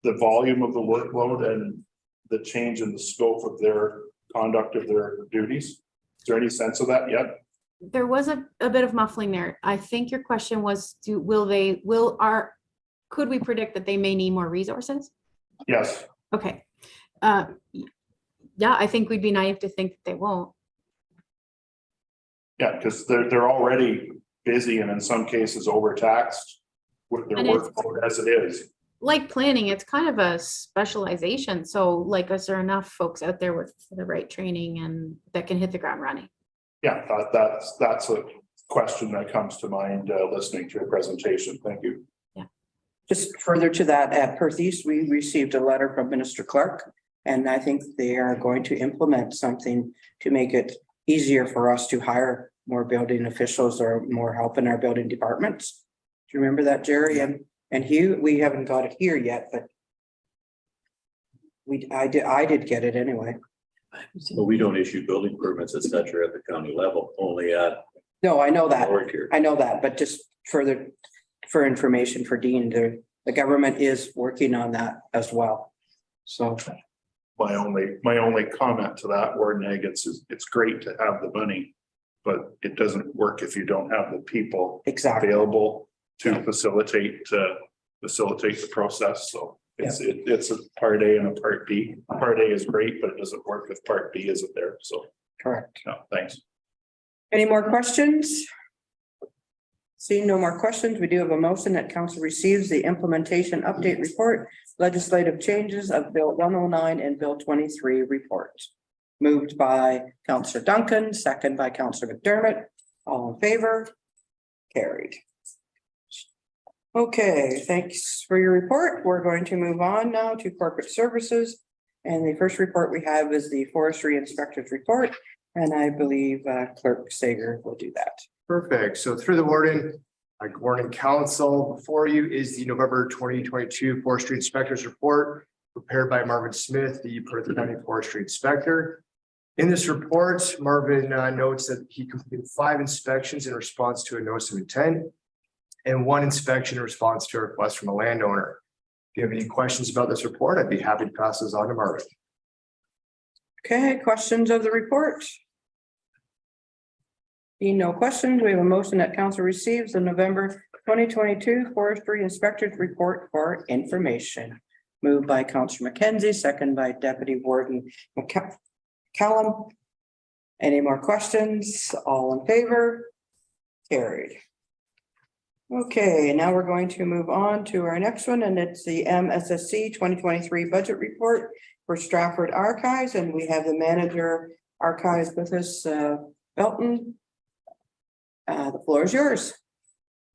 the volume of the workload and the change in the scope of their conduct of their duties? Is there any sense of that yet? There was a bit of muffling there. I think your question was, could we predict that they may need more resources? Yes. Okay. Yeah, I think we'd be naive to think that they won't. Yeah, because they're already busy and in some cases overtaxed with their workload as it is. Like planning, it's kind of a specialization. So like, is there enough folks out there with the right training and that can hit the ground running? Yeah, that's a question that comes to mind listening to your presentation. Thank you. Yeah. Just further to that, at Perth East, we received a letter from Minister Clark, and I think they are going to implement something to make it easier for us to hire more building officials or more help in our building departments. Do you remember that, Jerry? And Hugh, we haven't got it here yet, but I did get it anyway. Well, we don't issue building permits, et cetera, at the county level, only at. No, I know that. lower tier. I know that, but just further for information for Dean, the government is working on that as well. So My only comment to that, Warden Agats, is it's great to have the money, but it doesn't work if you don't have the people exactly. available to facilitate the process. So it's a part A and a part B. Part A is great, but it doesn't work if part B isn't there. So Correct. no, thanks. Any more questions? Seeing no more questions, we do have a motion that council receives the implementation update report, legislative changes of Bill 109 and Bill 23 reports. Moved by Councillor Duncan, second by Councillor McDermott. All in favor? Carried. Okay, thanks for your report. We're going to move on now to corporate services. And the first report we have is the forestry inspector's report. And I believe Clerk Sager will do that. Perfect. So through the warden, warning council, before you is the November 2022 Forestry Inspector's Report prepared by Marvin Smith, the Perth County Forestry Inspector. In this report, Marvin notes that he completed 5 inspections in response to a notice of intent and 1 inspection in response to a request from a landowner. If you have any questions about this report, I'd be happy to pass this on to Marvin. Okay, questions of the report? Being no questions, we have a motion that council receives the November 2022 Forestry Inspector's Report for information. Moved by Councillor McKenzie, second by Deputy Warden McCallum. Any more questions? All in favor? Carried. Okay, now we're going to move on to our next one, and it's the MSSC 2023 budget report for Stratford Archives, and we have the manager archives with us, Belton. The floor is yours.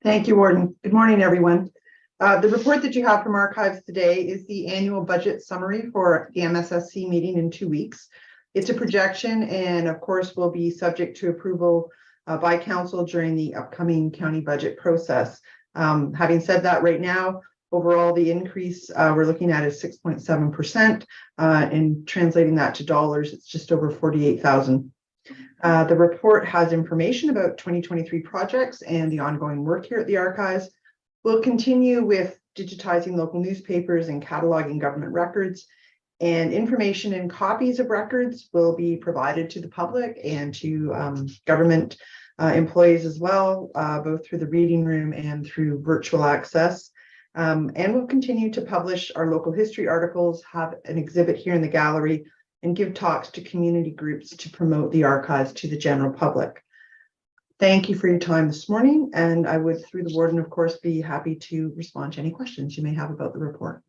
Thank you, Warden. Good morning, everyone. The report that you have from Archives today is the annual budget summary for the MSSC meeting in 2 weeks. It's a projection and of course will be subject to approval by council during the upcoming county budget process. Having said that, right now, overall, the increase we're looking at is 6.7%. And translating that to dollars, it's just over 48,000. The report has information about 2023 projects and the ongoing work here at the archives. We'll continue with digitizing local newspapers and cataloging government records. And information and copies of records will be provided to the public and to government employees as well, both through the reading room and through virtual access. And we'll continue to publish our local history articles, have an exhibit here in the gallery, and give talks to community groups to promote the archives to the general public. Thank you for your time this morning, and I would, through the warden, of course, be happy to respond to any questions you may have about the report.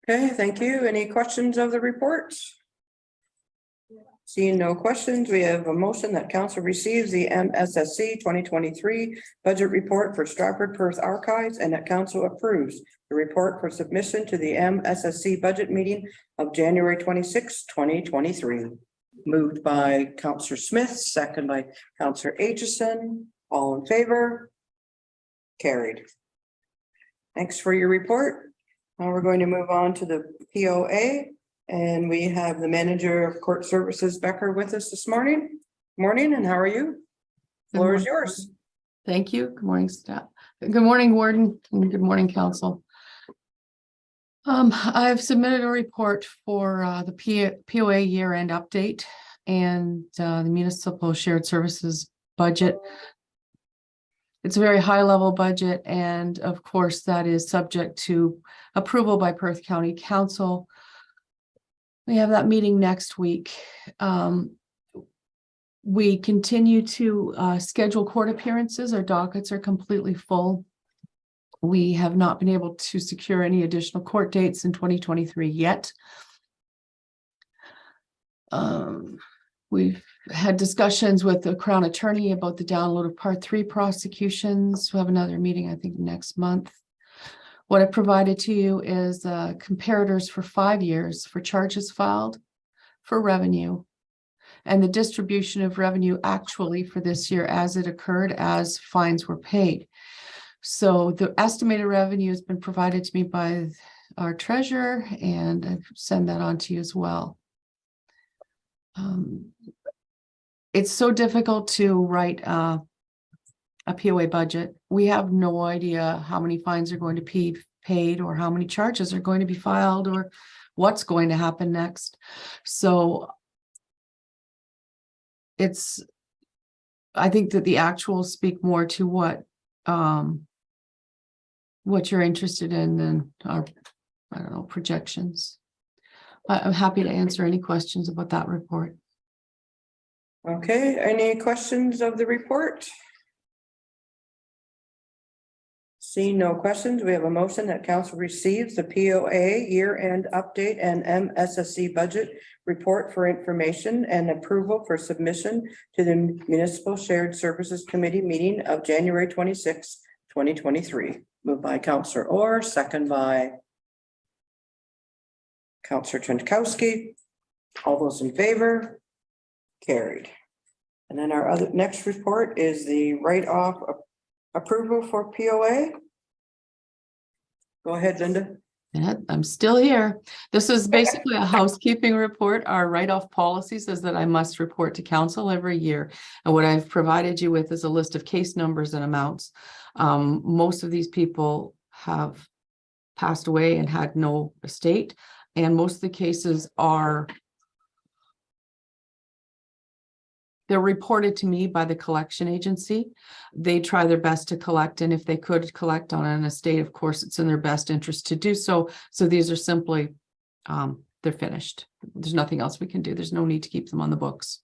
Okay, thank you. Any questions of the report? Seeing no questions, we have a motion that council receives the MSSC 2023 budget report for Stratford Perth Archives and that council approves the report for submission to the MSSC budget meeting of January 26, 2023. Moved by Councillor Smith, second by Councillor Aitchison. All in favor? Carried. Thanks for your report. Now we're going to move on to the POA, and we have the manager of court services, Becker, with us this morning. Morning, and how are you? Floor is yours. Thank you. Good morning, staff. Good morning, warden, and good morning, council. I've submitted a report for the POA year-end update and the municipal shared services budget. It's a very high-level budget, and of course, that is subject to approval by Perth County Council. We have that meeting next week. We continue to schedule court appearances. Our dockets are completely full. We have not been able to secure any additional court dates in 2023 yet. We've had discussions with the Crown Attorney about the download of Part 3 prosecutions. We'll have another meeting, I think, next month. What I provided to you is comparators for 5 years for charges filed, for revenue, and the distribution of revenue actually for this year as it occurred, as fines were paid. So the estimated revenue has been provided to me by our treasurer, and I send that on to you as well. It's so difficult to write a POA budget. We have no idea how many fines are going to be paid or how many charges are going to be filed or what's going to happen next. So I think that the actuals speak more to what you're interested in than our, I don't know, projections. I'm happy to answer any questions about that report. Okay, any questions of the report? Seeing no questions, we have a motion that council receives the POA year-end update and MSSC budget report for information and approval for submission to the Municipal Shared Services Committee meeting of January 26, 2023. Moved by Councillor Orr, second by Councillor Trzaskowski. All those in favor? Carried. And then our other next report is the write-off approval for POA. Go ahead, Linda. Yeah, I'm still here. This is basically a housekeeping report. Our write-off policy says that I must report to council every year. And what I've provided you with is a list of case numbers and amounts. Most of these people have passed away and had no estate. And most of the cases they're reported to me by the collection agency. They try their best to collect, and if they could collect on an estate, of course, it's in their best interest to do so. So these are simply, they're finished. There's nothing else we can do. There's no need to keep them on the books.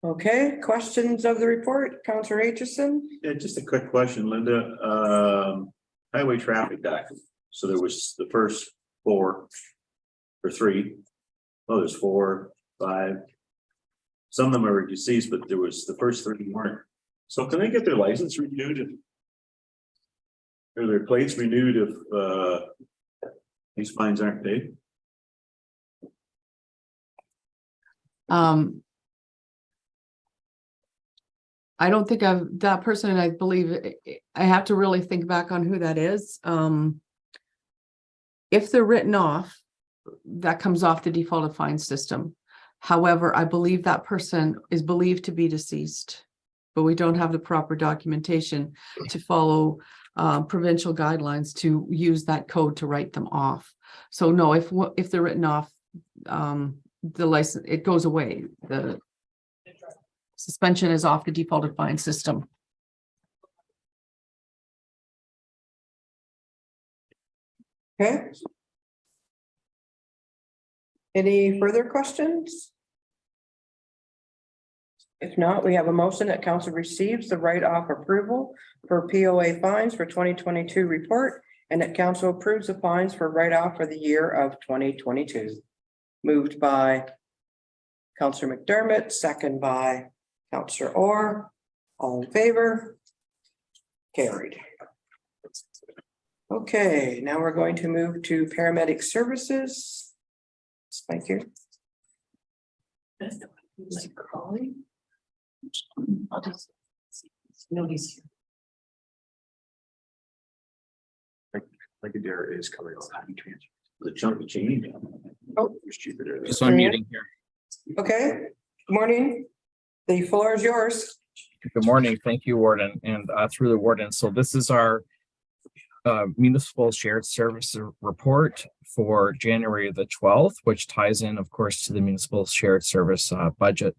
Okay, questions of the report, Councillor Aitchison? Yeah, just a quick question, Linda. Highway traffic docket. So there was the first 4 or 3. Oh, there's 4, 5. Some of them are deceased, but there was the first 3 weren't. So can they get their license renewed? Or their plates renewed if these fines aren't paid? I don't think that person, and I believe I have to really think back on who that is. If they're written off, that comes off the defaulted fine system. However, I believe that person is believed to be deceased, but we don't have the proper documentation to follow provincial guidelines to use that code to write them off. So no, if they're written off, the license, it goes away. The suspension is off the defaulted fine system. Okay. Any further questions? If not, we have a motion that council receives the write-off approval for POA fines for 2022 report, and that council approves the fines for write-off for the year of 2022. Moved by Councillor McDermott, second by Councillor Orr. All in favor? Carried. Okay, now we're going to move to paramedic services. Thank you. Nobody's here. Like a dare is coming on. The chunk of change. Oh, It's cheaper there. Just unmuting here. okay. Good morning. The floor is yours. Good morning. Thank you, Warden, and through the Warden. So this is our municipal shared service report for January the 12th, which ties in, of course, to the municipal shared service budget.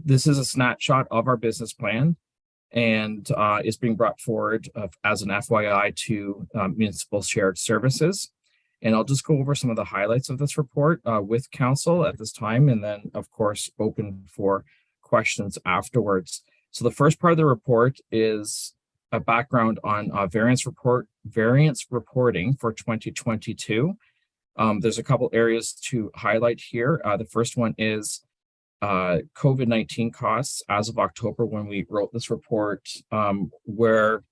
This is a snapshot of our business plan and is being brought forward as an FYI to municipal shared services. And I'll just go over some of the highlights of this report with council at this time, and then, of course, open for questions afterwards. So the first part of the report is a background on variance reporting for 2022. There's a couple areas to highlight here. The first one is COVID-19 costs as of October when we wrote this report, where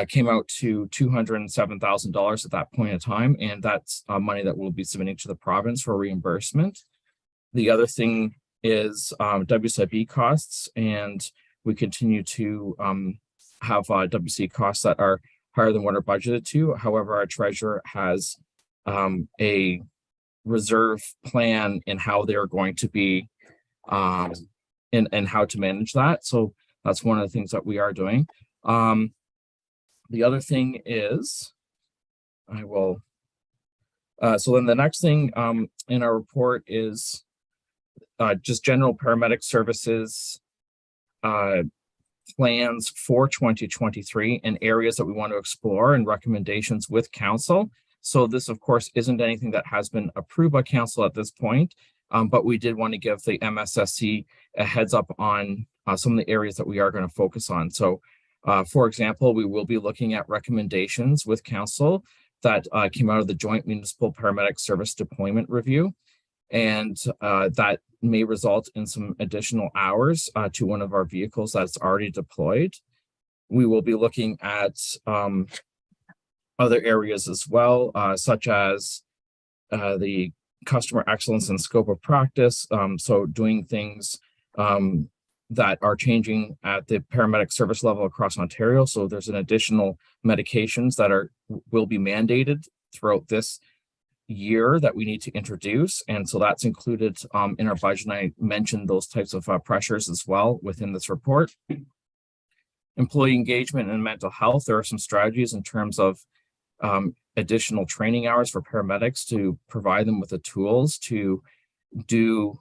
came out to $207,000 at that point in time, and that's money that we'll be submitting to the province for reimbursement. The other thing is WCB costs, and we continue to have WC costs that are higher than what are budgeted to. However, our treasurer has a reserve plan in how they're going to be and how to manage that. So that's one of the things that we are doing. The other thing is, so then the next thing in our report is just general paramedic services plans for 2023 and areas that we want to explore and recommendations with council. So this, of course, isn't anything that has been approved by council at this point, but we did want to give the MSSC a heads up on some of the areas that we are going to focus on. So, for example, we will be looking at recommendations with council that came out of the Joint Municipal Paramedic Service Deployment Review, and that may result in some additional hours to one of our vehicles that's already deployed. We will be looking at other areas as well, such as the customer excellence and scope of practice. So doing things that are changing at the paramedic service level across Ontario. So there's an additional medications that will be mandated throughout this year that we need to introduce. And so that's included in our budget. And I mentioned those types of pressures as well within this report. Employee engagement and mental health. There are some strategies in terms of additional training hours for paramedics to provide them with the tools to do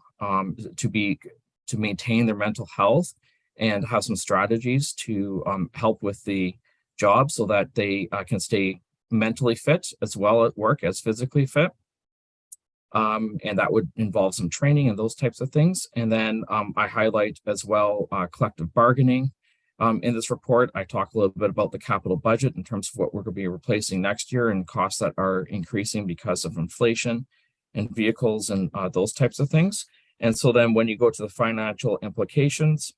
to maintain their mental health, and have some strategies to help with the job so that they can stay mentally fit as well at work as physically fit. And that would involve some training and those types of things. And then I highlight as well collective bargaining. In this report, I talk a little bit about the capital budget in terms of what we're going to be replacing next year and costs that are increasing because of inflation and vehicles and those types of things. And so then when you go to the financial implications,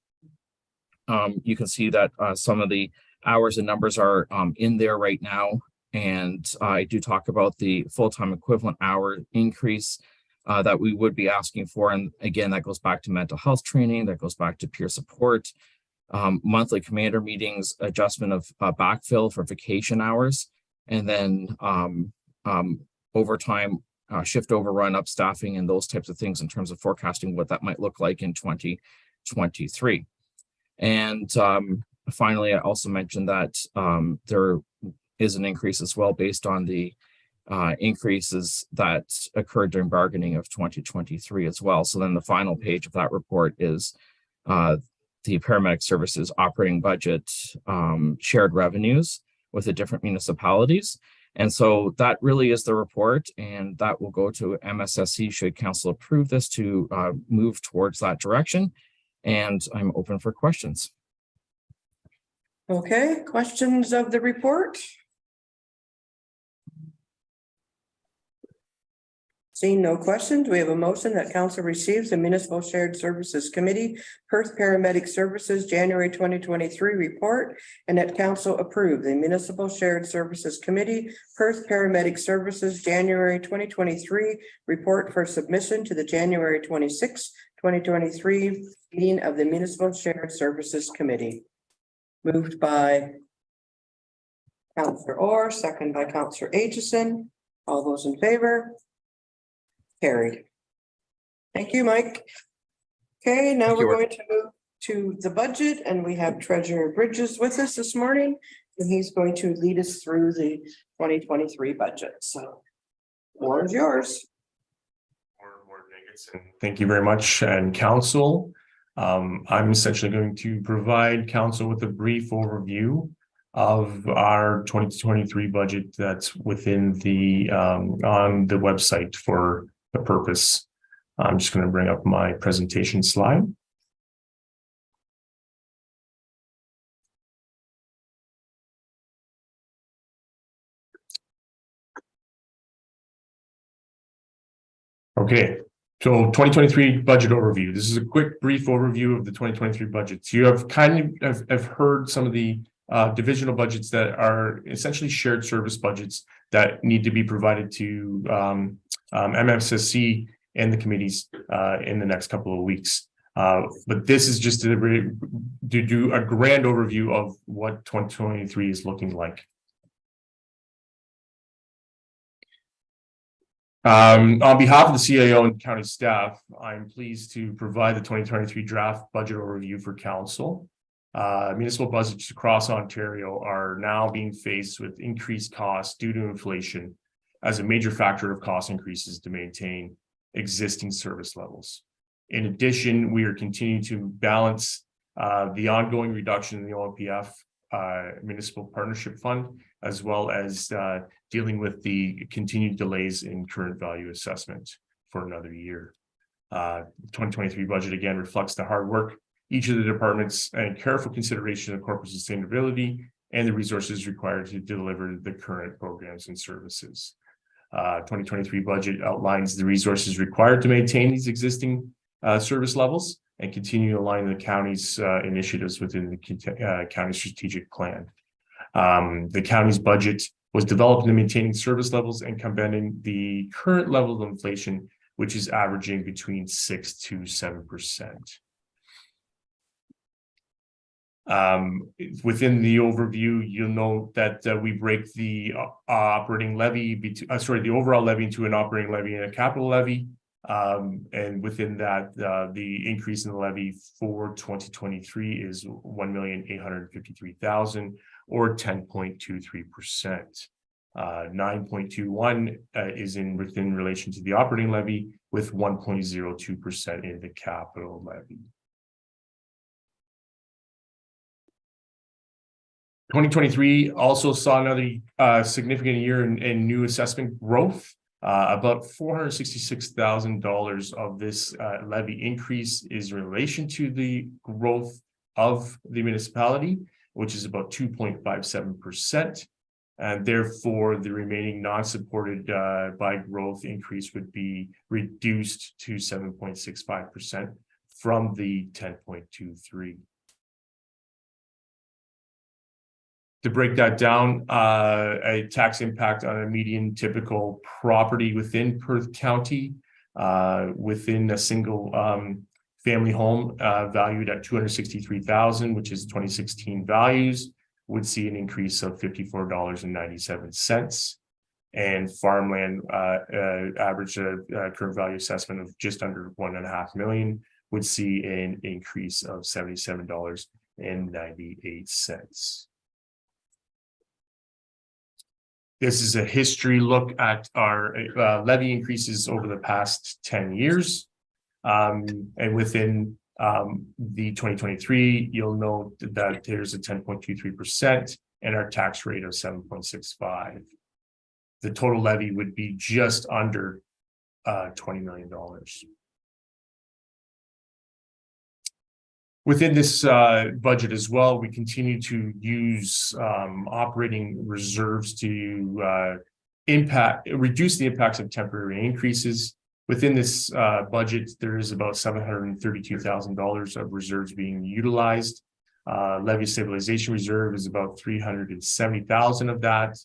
you can see that some of the hours and numbers are in there right now. And I do talk about the full-time equivalent hour increase that we would be asking for. And again, that goes back to mental health training, that goes back to peer support, monthly commander meetings, adjustment of backfill for vacation hours, and then overtime shift overrun, up staffing, and those types of things in terms of forecasting what that might look like in 2023. And finally, I also mentioned that there is an increase as well based on the increases that occurred during bargaining of 2023 as well. So then the final page of that report is the paramedic services operating budget shared revenues with the different municipalities. And so that really is the report, and that will go to MSSC should council approve this to move towards that direction. And I'm open for questions. Okay, questions of the report? Seeing no questions, we have a motion that council receives the Municipal Shared Services Committee Perth Paramedic Services January 2023 report, and that council approve the Municipal Shared Services Committee Perth Paramedic Services January 2023 report for submission to the January 26, 2023 meeting of the Municipal Shared Services Committee. Moved by Councillor Orr, second by Councillor Aitchison. All those in favor? Carried. Thank you, Mike. Okay, now Thank you, we're Art. going to move to the budget, and we have Treasurer Bridges with us this morning, and he's going to lead us through the 2023 budget. So, the floor is yours. Thank you very much, and council. I'm essentially going to provide council with a brief overview of our 2023 budget that's within the on the website for the purpose. I'm just going to bring up my presentation slide. Okay, so 2023 budget overview. This is a quick, brief overview of the 2023 budgets. You have kind of have heard some of the divisional budgets that are essentially shared service budgets that need to be provided to MSSC and the committees in the next couple of weeks. But this is just to do a grand overview of what 2023 is looking like. On behalf of the CAO and county staff, I'm pleased to provide the 2023 draft budget overview for council. Municipal budgets across Ontario are now being faced with increased costs due to inflation as a major factor of cost increases to maintain existing service levels. In addition, we are continuing to balance the ongoing reduction in the OMPF Municipal Partnership Fund, as well as dealing with the continued delays in current value assessment for another year. 2023 budget again reflects the hard work each of the departments and careful consideration of corporate sustainability and the resources required to deliver the current programs and services. 2023 budget outlines the resources required to maintain these existing service levels and continue to align the county's initiatives within the county strategic plan. The county's budget was developed in maintaining service levels and combating the current level of inflation, which is averaging between 6 to 7%. Within the overview, you'll note that we break the operating levy, the overall levy into an operating levy and a capital levy. And within that, the increase in the levy for 2023 is $1,853,000 or 10.23%. 9.21 is within relation to the operating levy, with 1.02% in the capital levy. 2023 also saw another significant year in new assessment growth. About $466,000 of this levy increase is in relation to the growth of the municipality, which is about 2.57%. And therefore, the remaining non-supported by growth increase would be reduced to 7.65% from the 10.23%. To break that down, a tax impact on a median typical property within Perth County, within a single family home valued at $263,000, which is 2016 values, would see an increase of $54.97. and farmland average current value assessment of just under $1.5 million would see an increase of $77.98. This is a history look at our levy increases over the past 10 years. And within the 2023, you'll note that there's a 10.23% and our tax rate of 7.65. The total levy would be just under $20 million. Within this budget as well, we continue to use operating reserves to reduce the impacts of temporary increases. Within this budget, there is about $732,000 of reserves being utilized. Levy stabilization reserve is about $370,000 of that.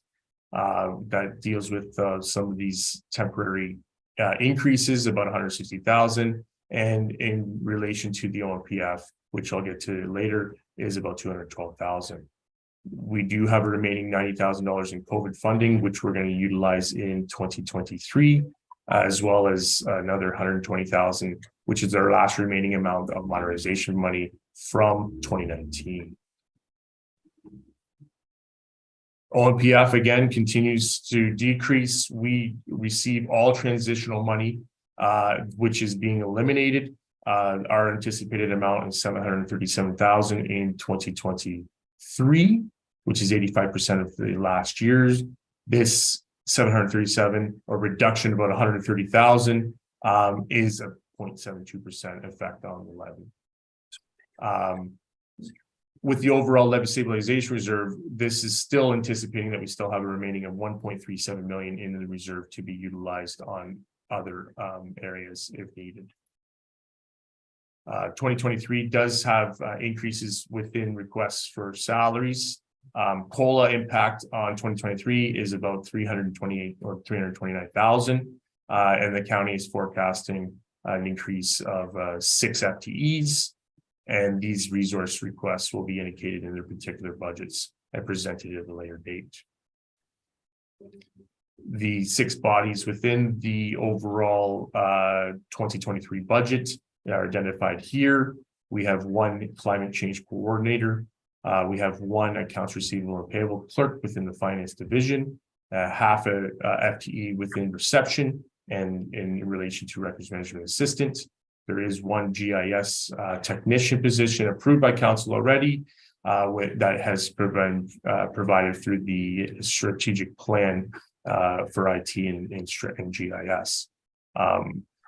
That deals with some of these temporary increases, about $160,000, and in relation to the OMPF, which I'll get to later, is about $212,000. We do have a remaining $90,000 in COVID funding, which we're going to utilize in 2023, as well as another $120,000, which is our last remaining amount of modernization money from 2019. OMPF again continues to decrease. We receive all transitional money, which is being eliminated. Our anticipated amount is $737,000 in 2023, which is 85% of the last year's. This 737, or reduction of about 130,000, is a 0.72% effect on the levy. With the overall levy stabilization reserve, this is still anticipating that we still have a remaining of $1.37 million in the reserve to be utilized on other areas if needed. 2023 does have increases within requests for salaries. COLA impact on 2023 is about 328 or 329,000, and the county is forecasting an increase of 6 FTEs. And these resource requests will be indicated in their particular budgets and presented at a later date. The 6 bodies within the overall 2023 budget are identified here. We have 1 climate change coordinator. We have 1 accounts receivable and payable clerk within the finance division, half a FTE within reception, and in relation to records management assistant. There is 1 GIS technician position approved by council already, that has provided through the strategic plan for IT and GIS.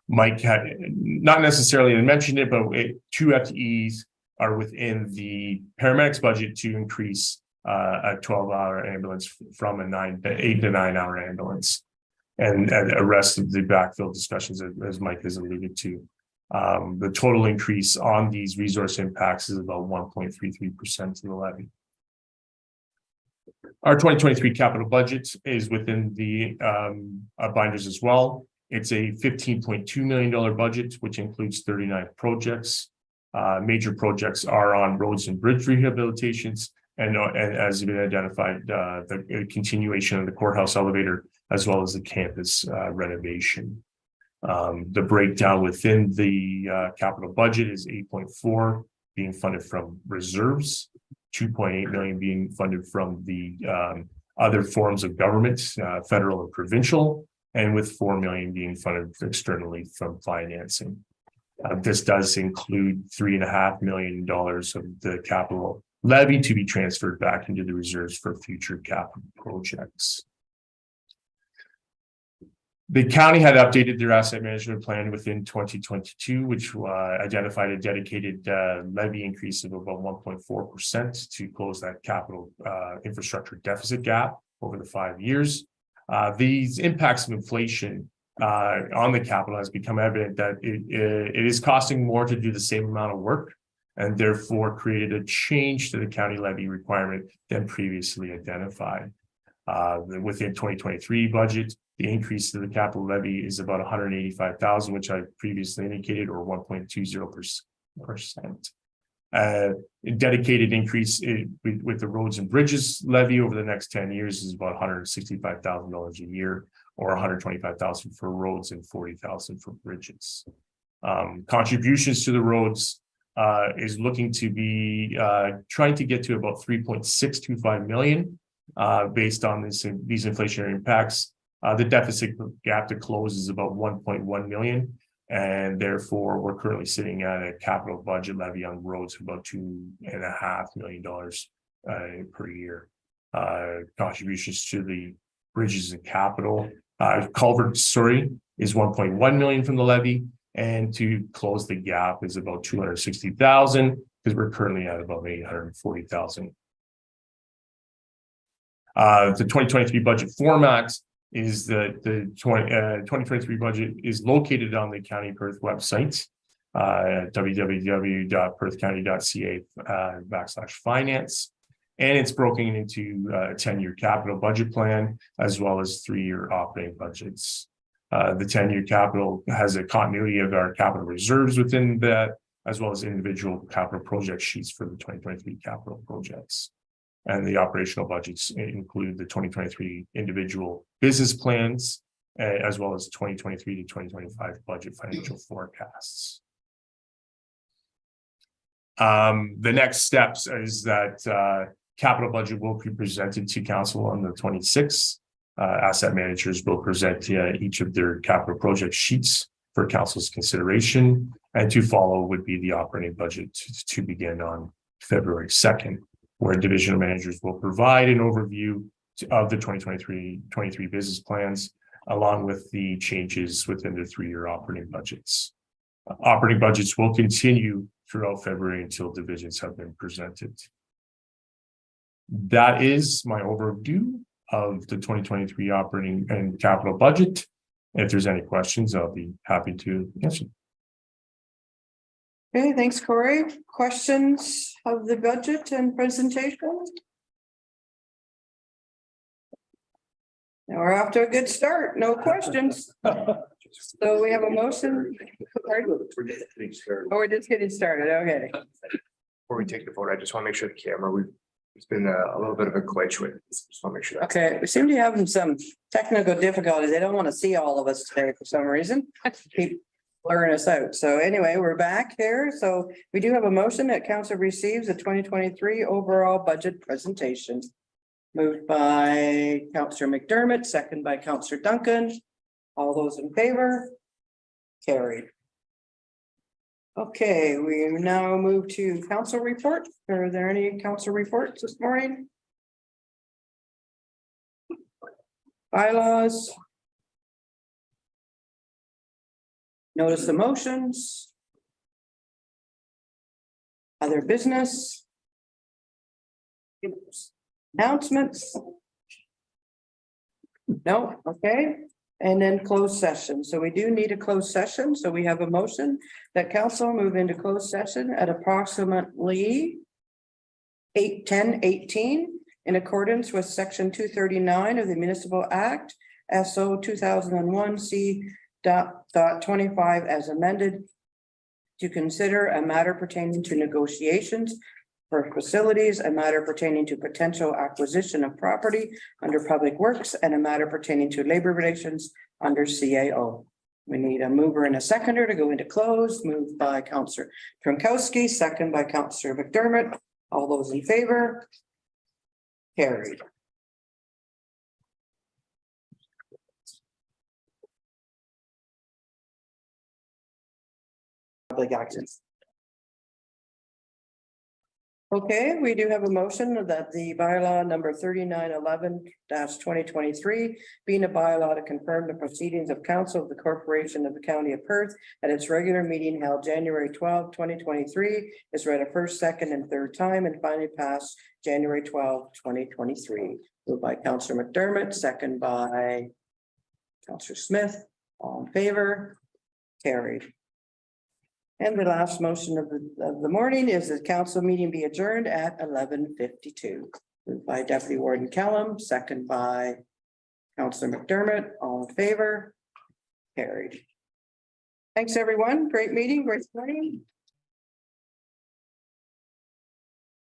Mike had not necessarily mentioned it, but 2 FTEs are within the paramedics budget to increase a 12-hour ambulance from an 8 to 9 hour ambulance, and the rest of the backfill discussions, as Mike has alluded to. The total increase on these resource impacts is about 1.33% to the levy. Our 2023 capital budget is within the binders as well. It's a $15.2 million budget, which includes 39 projects. Major projects are on roads and bridge rehabilitations, and as has been identified, the continuation of the courthouse elevator, as well as the campus renovation. The breakdown within the capital budget is 8.4 being funded from reserves, 2.8 million being funded from the other forms of government, federal and provincial, and with 4 million being funded externally from financing. This does include $3.5 million of the capital levy to be transferred back into the reserves for future capital projects. The county had updated their asset management plan within 2022, which identified a dedicated levy increase of about 1.4% to close that capital infrastructure deficit gap over the 5 years. These impacts of inflation on the capital has become evident that it is costing more to do the same amount of work, and therefore created a change to the county levy requirement than previously identified. Within 2023 budget, the increase to the capital levy is about 185,000, which I previously indicated, or 1.20%. Dedicated increase with the roads and bridges levy over the next 10 years is about $165,000 a year, or $125,000 for roads and $40,000 for bridges. Contributions to the roads is looking to be trying to get to about 3.625 million based on these inflationary impacts. The deficit gap to close is about 1.1 million, and therefore we're currently sitting at a capital budget levy on roads of about $2.5 million per year. Contributions to the bridges and capital culverts, is 1.1 million from the levy, and to close the gap is about 260,000 because we're currently at about 840,000. The 2023 budget format is that the 2023 budget is located on the County Perth website, www.perthcounty.ca/finance. And it's broken into a 10-year capital budget plan, as well as 3-year operating budgets. The 10-year capital has a continuity of our capital reserves within that, as well as individual capital project sheets for the 2023 capital projects. And the operational budgets include the 2023 individual business plans, as well as 2023 to 2025 budget financial forecasts. The next steps is that capital budget will be presented to council on the 26th. Asset managers will present each of their capital project sheets for council's consideration, and to follow would be the operating budget to begin on February 2nd, where divisional managers will provide an overview of the 2023 business plans, along with the changes within the 3-year operating budgets. Operating budgets will continue throughout February until divisions have been presented. That is my overview of the 2023 operating and capital budget. If there's any questions, I'll be happy to answer. Okay, thanks, Corey. Questions of the budget and presentation? Now we're off to a good start. No questions. So we have a motion. Oh, we're just getting started. Okay. Before we take the vote, I just want to make sure the camera, there's been a little bit of a glitch with this. Just want to make sure. Okay, we seem to be having some technical difficulties. They don't want to see all of us today for some reason. Keep blurring us out. So anyway, we're back here. So we do have a motion that council receives the 2023 overall budget presentation. Moved by Councillor McDermott, second by Councillor Duncan. All those in favor? Carried. Okay, we now move to council report. Are there any council reports this morning? Bylaws. Notice the motions. Other business. Announcements. No, okay. And then closed session. So we do need a closed session. So we have a motion that council move into closed session at approximately 8:10:18 in accordance with section 239 of the Municipal Act, SO 2001 C.25 as amended, to consider a matter pertaining to negotiations for facilities, a matter pertaining to potential acquisition of property under Public Works, and a matter pertaining to labor relations under CAO. We need a mover and a seconder to go into closed. Moved by Councillor Tronkowski, second by Councillor McDermott. All those in favor? Carried. Public access. Okay, we do have a motion that the bylaw number 3911-2023 being a bylaw to confirm the proceedings of council of the corporation of the county of Perth at its regular meeting held January 12, 2023 is read a first, second, and third time and finally passed January 12, 2023. Moved by Councillor McDermott, second by Councillor Smith. All in favor? Carried. And the last motion of the morning is the council meeting be adjourned at 11:52. Moved by Deputy Warden Kellum, second by Councillor McDermott. All in favor? Carried. Thanks, everyone. Great meeting, great morning.